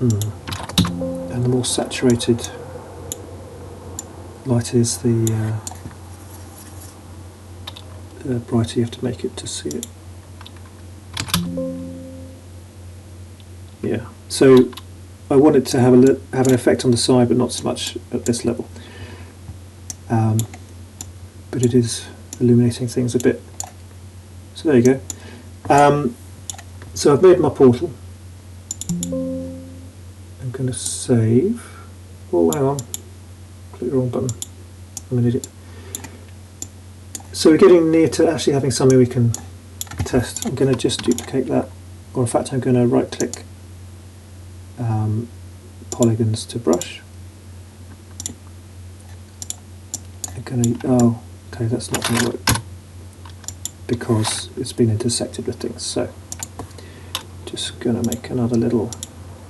And the more saturated light is, the brighter you have to make it to see it. Yeah, so I want it to have an effect on the side, but not so much at this level. But it is illuminating things a bit. So there you go. So I've made my portal. I'm going to save. Oh, hang on. Click the wrong button. I'm an idiot. So we're getting near to actually having something we can test. I'm going to just duplicate that. Or in fact, I'm going to right click polygons to brush. I'm going to, oh, okay, that's not going to work because it's been intersected with things. So just going to make another little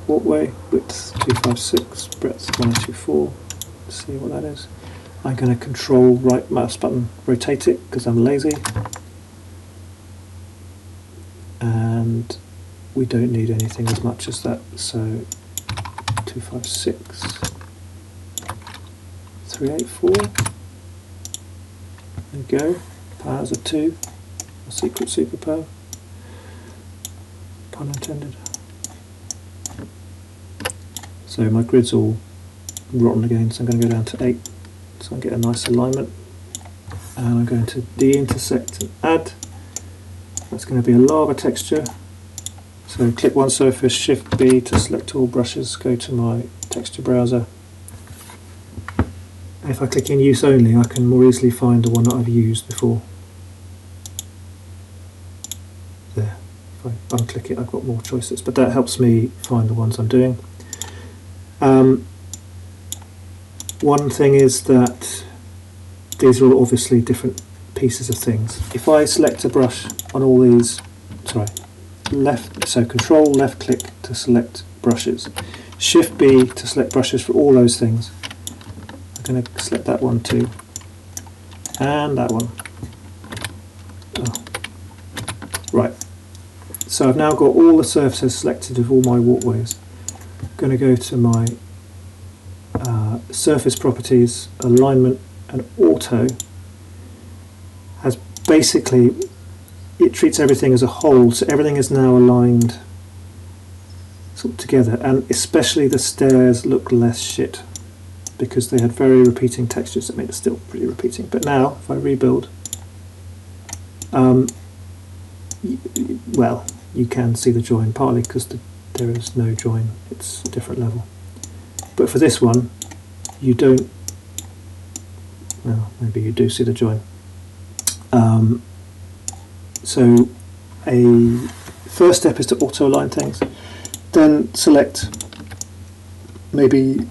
walkway, width 256, breadth 1024. See what that is. I'm going to control right mouse button, rotate it because I'm lazy. And we don't need anything as much as that, so 256, 384. There we go. Powers of 2, a secret superpower. Pun intended. So my grid's all rotten again, so I'm going to go down to 8, so I get a nice alignment. And I'm going to de-intersect and add. That's going to be a lava texture. So click one surface, Shift B to select all brushes, go to my texture browser. And if I click in use only, I can more easily find the one that I've used before. There. If I unclick it, I've got more choices, but that helps me find the ones I'm doing. One thing is that these are all obviously different pieces of things. If I select a brush on all these, so Control left click to select brushes, Shift B to select brushes for all those things. I'm going to select that one too, and that one. Oh. Right, So I've now got all the surfaces selected of all my walkways. I'm going to go to my surface properties, alignment, and auto. Has basically, it treats everything as a whole, so everything is now aligned sort of together, and especially the stairs look less shit because they had very repeating textures. I mean, it's still pretty repeating, but now if I rebuild, well, you can see the join partly because there is no join, it's a different level. But for this one, you don't, well, maybe you do see the join. So a first step is to auto align things, then select maybe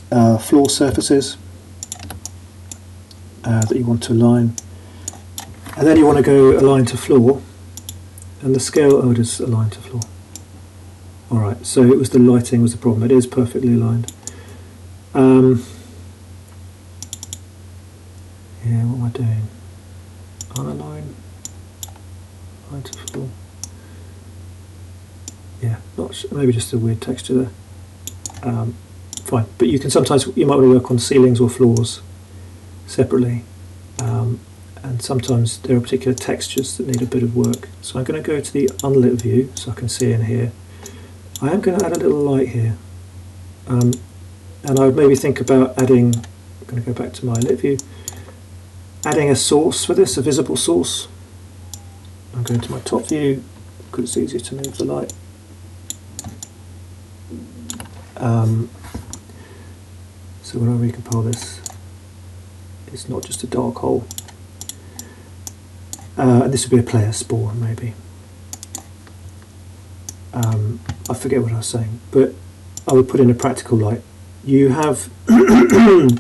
floor surfaces that you want to align, and then you want to go align to floor, and the scale, oh, it is aligned to floor. Alright, so it was the lighting was the problem. It is perfectly aligned. Yeah, what am I doing? Unalign, align to floor. Yeah, maybe just a weird texture there. Fine, but you can sometimes, you might want to work on ceilings or floors separately, and sometimes there are particular textures that need a bit of work. So I'm going to go to the unlit view so I can see in here. I am going to add a little light here, and I would maybe think about adding, I'm going to go back to my lit view, adding a source for this, a visible source. I'm going to my top view because it's easier to move the light. So when I recompile this, it's not just a dark hole. And this would be a player spawn maybe. I forget what I was saying, but I would put in a practical light. You have in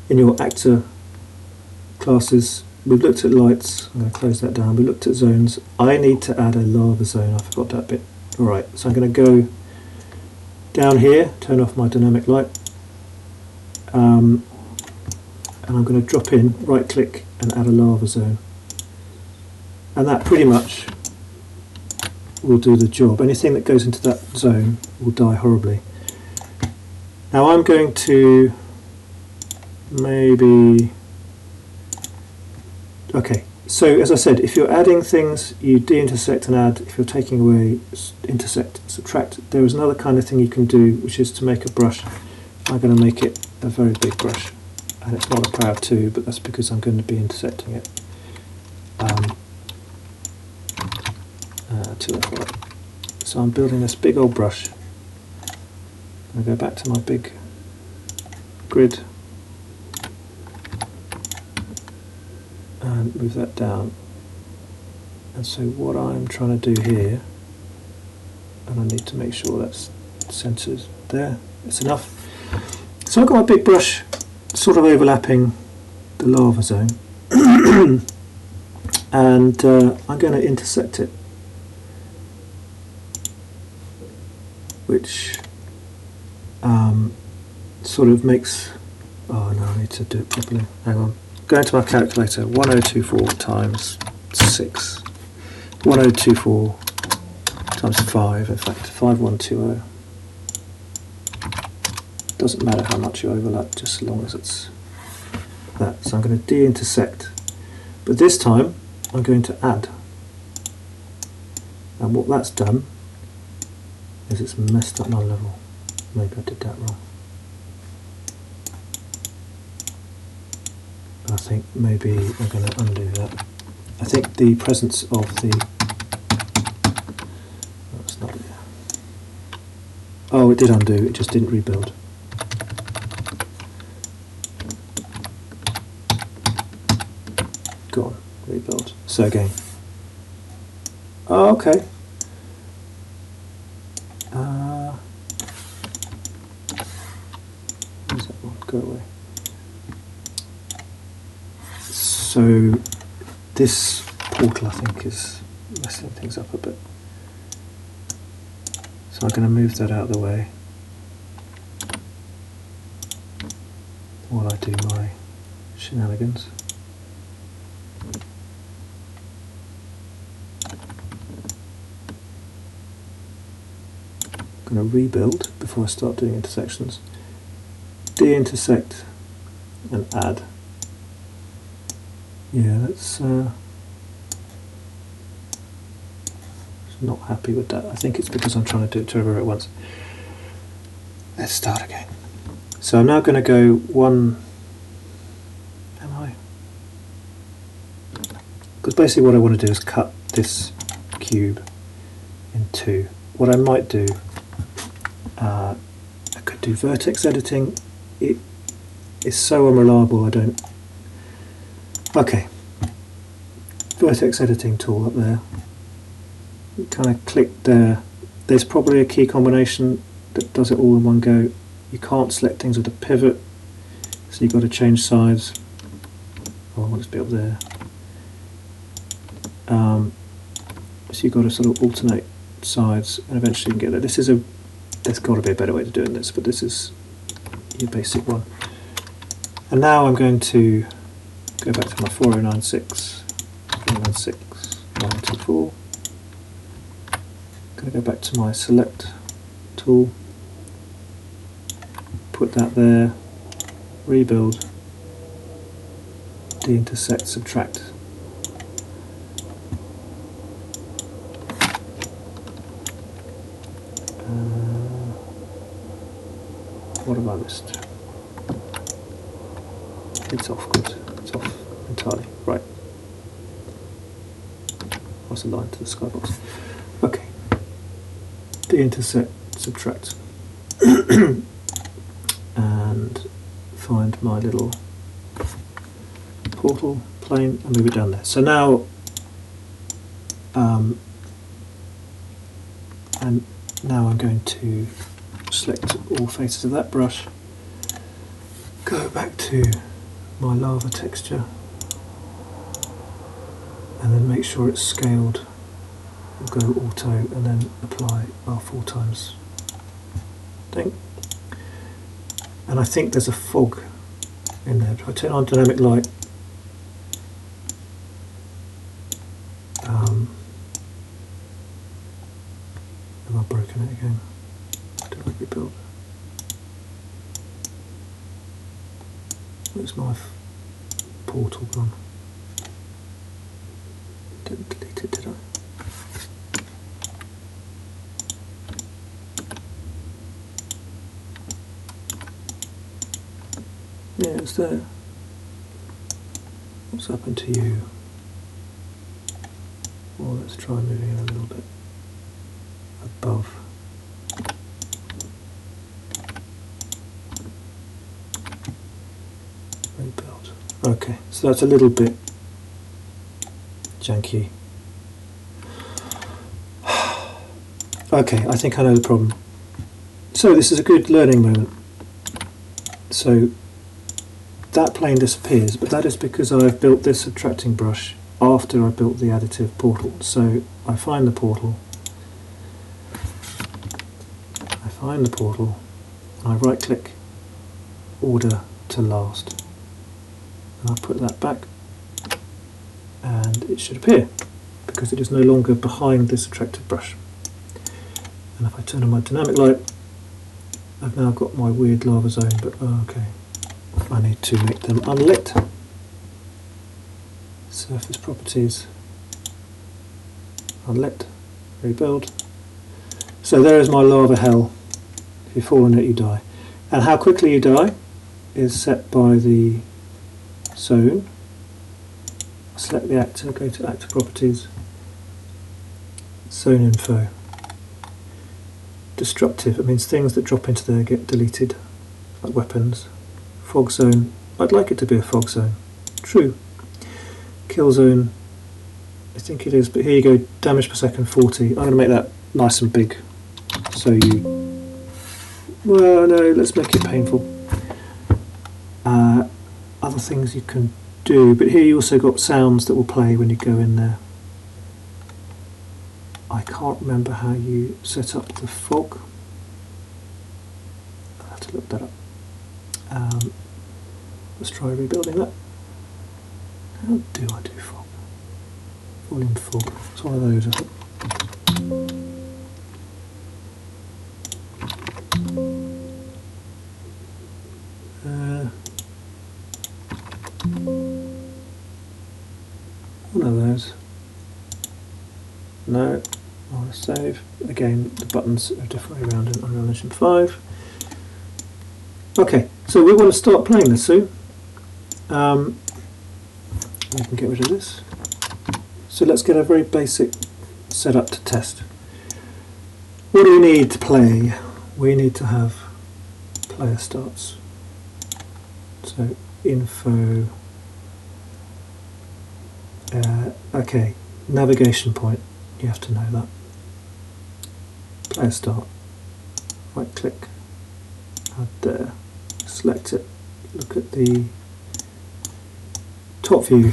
your actor classes, we've looked at lights. I'm going to close that down. We looked at zones. I need to add a lava zone. I forgot that bit. Alright, so I'm going to go down here, turn off my dynamic light, and I'm going to drop in, right click and add a lava zone, and that pretty much will do the job. Anything that goes into that zone will die horribly. Now I'm going to maybe, okay, so as I said, if you're adding things, you de-intersect and add. If you're taking away, intersect, subtract. There is another kind of thing you can do, which is to make a brush. I'm going to make it a very big brush, and it's not a power 2, but that's because I'm going to be intersecting it. 2F. So I'm building this big old brush. I go back to my big grid and move that down. And so what I'm trying to do here, and I need to make sure that's centered there, it's enough. So I've got my big brush sort of overlapping the lava zone, and I'm going to intersect it, which sort of makes, oh no, I need to do it properly, hang on, go into my calculator, 1024 times 6, 1024 times 5, in fact 5120, doesn't matter how much you overlap, just as long as it's that. So I'm going to de-intersect, but this time I'm going to add, and what that's done is it's messed up my level. Maybe I did that wrong. I think maybe I'm going to undo that. I think the presence of the, that's not it. Oh, it did undo, it just didn't rebuild. Go on, rebuild. So again. Oh, okay. Where's that one? Go away. So this portal, I think, is messing things up a bit. So I'm going to move that out of the way while I do my shenanigans. I'm going to rebuild before I start doing intersections. De-intersect and add. Yeah, that's not happy with that. I think it's because I'm trying to do it to everywhere at once. Let's start again. So I'm now going to go because basically what I want to do is cut this cube in two. What I might do, I could do vertex editing. It is so unreliable, I don't... Okay, vertex editing tool up there. You kind of click there. There's probably a key combination that does it all in one go. You can't select things with a pivot, so you've got to change sides. Oh, I'll just be up there. So you've got to sort of alternate sides, and eventually you can get there. There's got to be a better way to doing this, but this is your basic one. And now I'm going to go back to my 4096, 496, 124. I'm going to go back to my select tool, put that there, rebuild, de-intersect, subtract. What have I missed? It's off, good. It's off entirely. Right. What's the line to the skybox? Okay. De-intersect, subtract. And find my little portal plane and move it down there. So now, and now I'm going to select all faces of that brush, go back to my lava texture, and then make sure it's scaled. We'll go auto and then apply our 4 times thing. And I think there's a fog in there. If I turn on dynamic light, have I broken it again? Did I rebuild? Where's my portal gone? Didn't delete it, did I? Yeah, it's there. What's happened to you? Well, let's try moving it a little bit above. Rebuild. Okay, so that's a little bit janky. Okay, I think I know the problem. So this is a good learning moment. So that plane disappears, but that is because I've built this subtracting brush after I built the additive portal. So I find the portal, and I right click, order to last, and I'll put that back, and it should appear because it is no longer behind the subtractive brush. And if I turn on my dynamic light, I've now got my weird lava zone, but okay, I need to make them unlit. Surface properties, unlit, rebuild. So there is my lava hell. If you fall in it, you die. And how quickly you die is set by the zone. Select the actor, go to actor properties, zone info. Destructive, it means things that drop into there get deleted, like weapons. Fog zone, I'd like it to be a fog zone. True. Kill zone, I think it is, but here you go, damage per second 40. I'm going to make that nice and big. So well no, let's make it painful. Other things you can do, but here you also got sounds that will play when you go in there. I can't remember how you set up the fog. I'll have to look that up. Let's try rebuilding that. How do I do fog? Volume fog. It's one of those, I think. No, I want to save. Again, the buttons are differently around in Unreal Engine 5. Okay, so we want to start playing this soon. We can get rid of this. So let's get a very basic setup to test. What do we need to play? We need to have player starts. So info. Okay, navigation point. You have to know that. Player start. Right click. Add there. Select it. Look at the top view.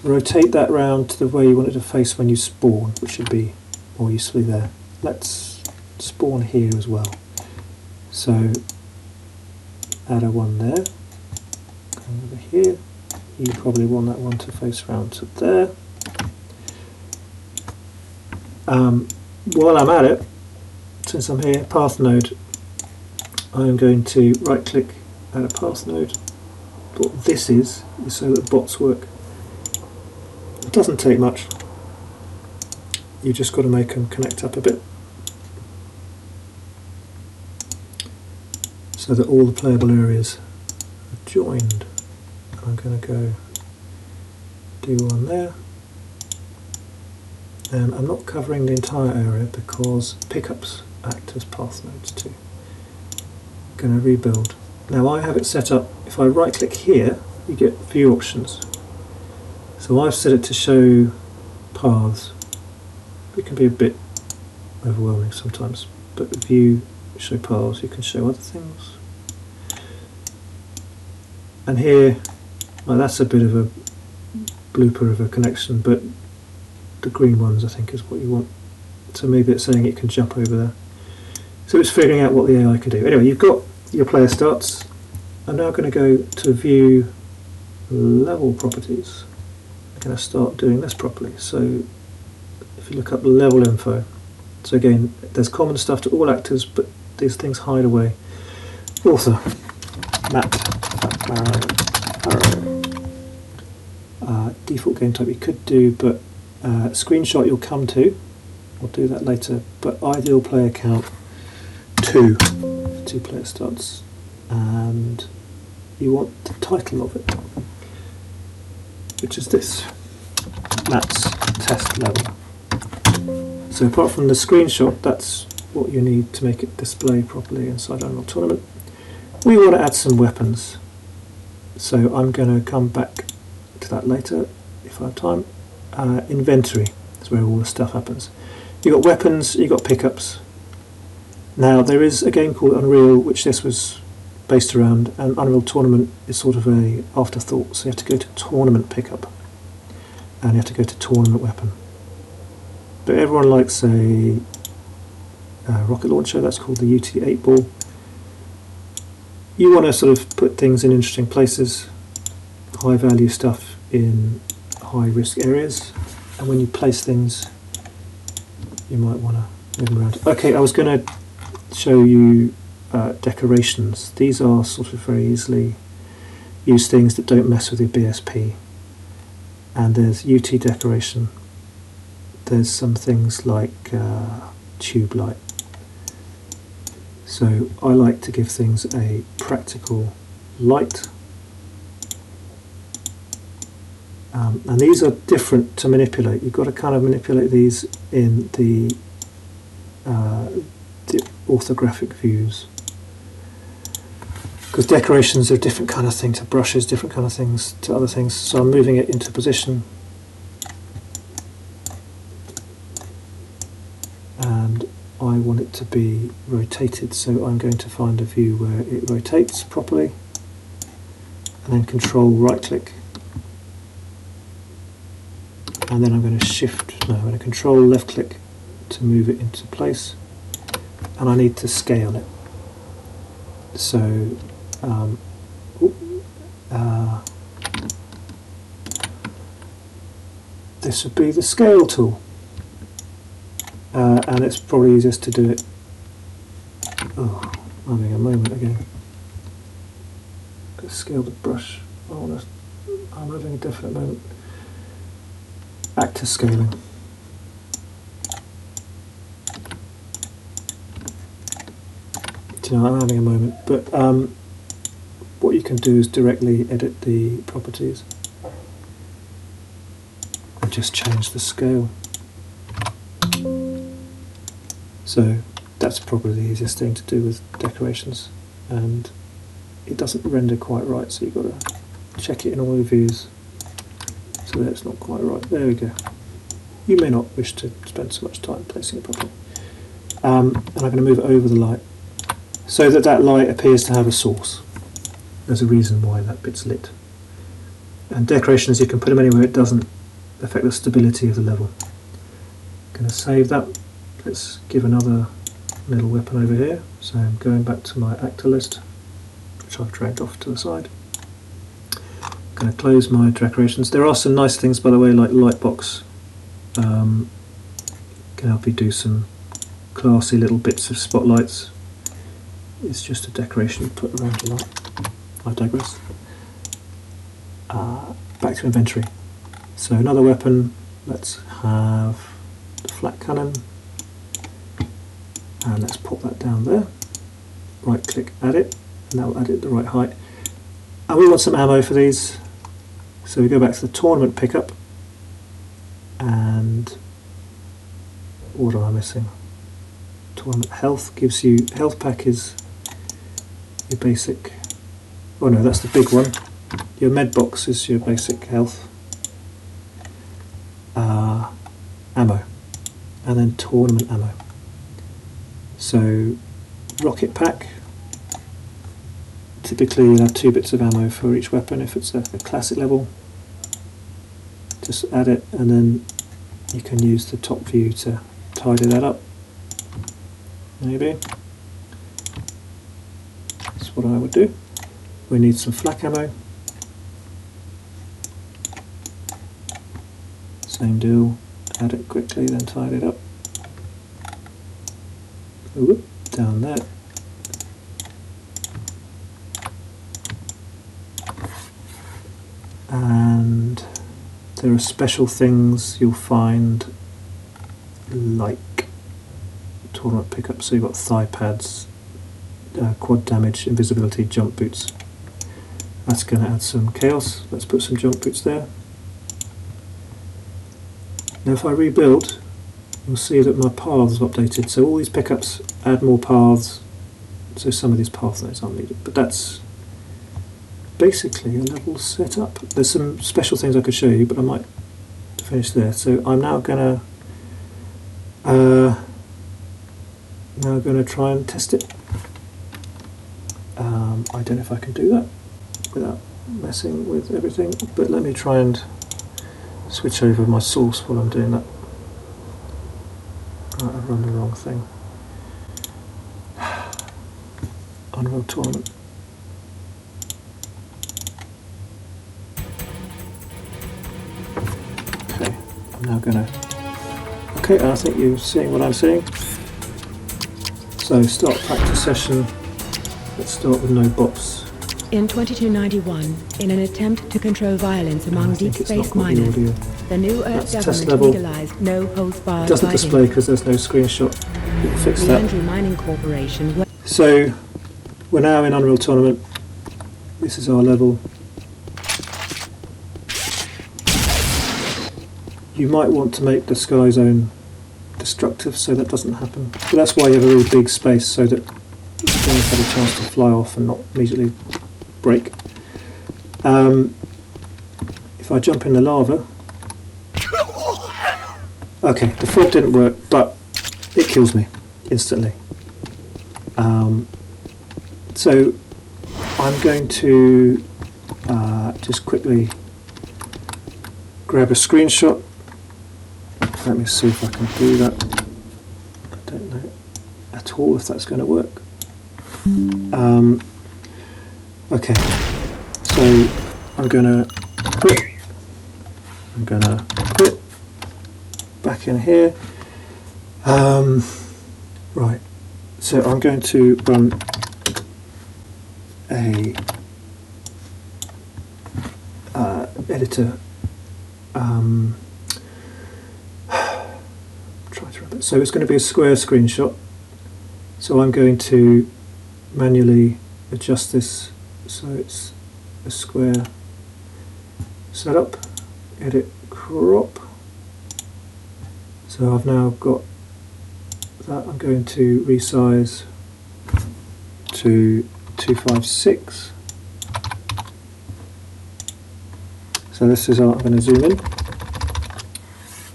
Rotate that round to the way you want it to face when you spawn, which should be more usefully there. Let's spawn here as well. So add a one there. Go over here. You probably want that one to face round to there. While I'm at it, since I'm here, path node, I'm going to right click, add a path node. What this is so that bots work. It doesn't take much. You just got to make them connect up a bit so that all the playable areas are joined. I'm going to go do one there, and I'm not covering the entire area because pickups act as path nodes too. I'm going to rebuild. Now I have it set up, if I right click here you get view options. So I've set it to show paths. It can be a bit overwhelming sometimes, but the view show paths, you can show other things. And here, well, that's a bit of a blooper of a connection, but the green ones I think is what you want. So maybe it's saying it can jump over there. So it's figuring out what the AI can do. Anyway, you've got your player starts. I'm now going to go to view level properties. I'm going to start doing this properly. So if you look up level info, so again there's common stuff to all actors, but these things hide away. Author, Matt, Fatmarrow. Default game type you could do, but screenshot you'll come to. We'll do that later. But ideal player count 2 player starts, and you want the title of it, which is this, Matt's test level. So apart from the screenshot, that's what you need to make it display properly inside Unreal Tournament. We want to add some weapons, so I'm going to come back to that later if I have time. Inventory is where all the stuff happens. You've got weapons, you've got pickups. Now there is a game called Unreal which this was based around, and Unreal Tournament is sort of a afterthought, so you have to go to tournament pickup and you have to go to tournament weapon. But everyone likes a rocket launcher, that's called the UT8 ball. You want to sort of put things in interesting places, high value stuff in high risk areas, and when you place things you might want to move them around. Okay, I was going to show you decorations. These are sort of very easily used things that don't mess with your BSP. And there's UT decoration. There's some things like tube light. So I like to give things a practical light. And these are different to manipulate. You've got to kind of manipulate these in the orthographic views, because decorations are a different kind of thing to brushes, different kind of things to other things. So I'm moving it into position, and I want it to be rotated, so I'm going to find a view where it rotates properly, and then control right click, and then I'm going to control left click to move it into place, and I need to scale it. So this would be the scale tool, and it's probably easiest to do it. Oh, I'm having a moment again. Scale the brush. I'm having a definite moment. Actor scaling. Do you know, I'm having a moment, but what you can do is directly edit the properties and just change the scale. So that's probably the easiest thing to do with decorations, and it doesn't render quite right, so you've got to check it in all your views so that it's not quite right. There we go. You may not wish to spend so much time placing it properly. And I'm going to move it over the light so that that light appears to have a source. There's a reason why that bit's lit. And decorations, you can put them anywhere it doesn't affect the stability of the level. I'm going to save that. Let's give another little weapon over here. So I'm going back to my actor list, which I've dragged off to the side. I'm going to close my decorations. There are some nice things, by the way, like Lightbox. Can help you do some classy little bits of spotlights. It's just a decoration put around your light. I digress. Back to inventory. So another weapon. Let's have the flat cannon. And let's pop that down there. Right click, add it, and that will add it the right height. And we want some ammo for these. So we go back to the tournament pickup. And what am I missing? Tournament health gives you, health pack is your basic, oh no, that's the big one. Your med box is your basic health. Ammo, and then tournament ammo. So rocket pack, typically you'll have 2 bits of ammo for each weapon if it's a classic level. Just add it, and then you can use the top view to tidy that up. Maybe. That's what I would do. We need some flak ammo. Same deal, add it quickly, then tidy it up. Ooh, down there. And there are special things you'll find, like tournament pickup. So you've got thigh pads, quad damage, invisibility, jump boots. That's going to add some chaos. Let's put some jump boots there. Now if I rebuild, you'll see that my paths are updated. So all these pickups add more paths. So some of these path nodes aren't needed, but that's basically a level set up. There's some special things I could show you, but I might finish there. So I'm now going to try and test it. I don't know if I can do that without messing with everything, but let me try and switch over my source while I'm doing that. Right, I've run the wrong thing. Unreal Tournament. Okay, I'm now going to... Okay, I think you're seeing what I'm seeing. So start practice session. Let's start with no bots. In 2291, in an attempt to control violence among deep space miners, the new Earth government legalized no-holds-barred. It doesn't display because there's no screenshot. We'll fix the that. Andrew Mining Corporation. So we're now in Unreal Tournament. This is our level. You might want to make the sky zone destructive so that doesn't happen. But that's why you have a really big space, so that things have a chance to fly off and not immediately break. If I jump in the lava, okay, the frog didn't work, but it kills me instantly. So I'm going to just quickly grab a screenshot. Let me see if I can do that. I don't know at all if that's going to work. Okay, so I'm going to put back in here. Right, so I'm going to run a editor. Try to run it. So it's going to be a square screenshot. So I'm going to manually adjust this so it's a square setup. Edit, crop. So I've now got that. I'm going to resize to 256. So this is our, I'm going to zoom in.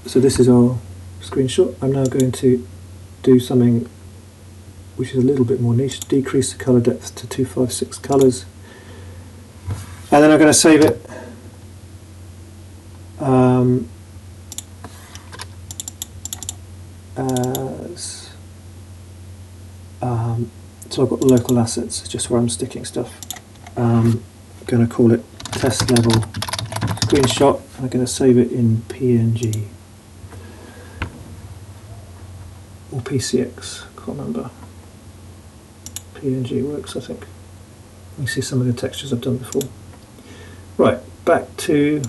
So this is our screenshot. I'm now going to do something which is a little bit more niche, decrease the color depth to 256 colors. And then I'm going to save it as so I've got the local assets, just where I'm sticking stuff. I'm going to call it test level screenshot. I'm going to save it in PNG or PCX, can't remember. PNG works, I think. You see some of the textures I've done before. Right, back to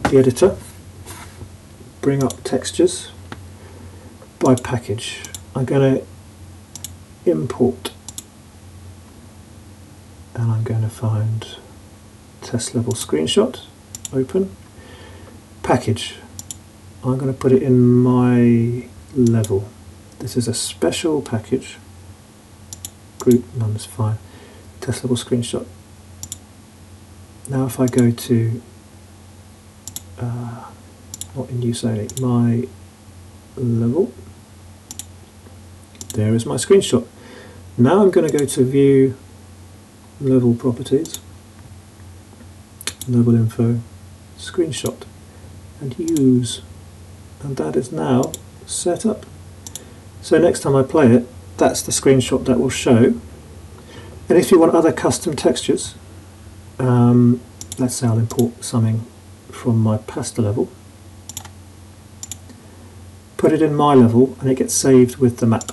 the editor. Bring up textures by package. I'm going to import, and I'm going to find test level screenshot, open, package. I'm going to put it in my level. This is a special package. Group numbers fine. Test level screenshot. Now if I go to not in use only, my level, there is my screenshot. Now I'm going to go to view level properties, level info, screenshot, and use, and that is now set up. So next time I play it, that's the screenshot that will show. And if you want other custom textures, let's say I'll import something from my pasta level, put it in my level, and it gets saved with the map.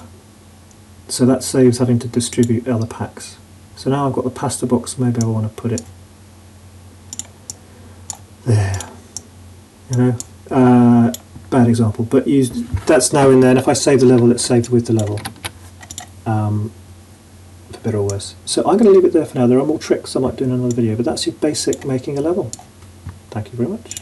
So that saves having to distribute other packs. So now I've got the pasta box, maybe I want to put it there. You know, bad example, but that's now in there, and if I save the level, it's saved with the level. For better or worse. So I'm going to leave it there for now. There are more tricks I might do in another video, but that's your basic making a level. Thank you very much.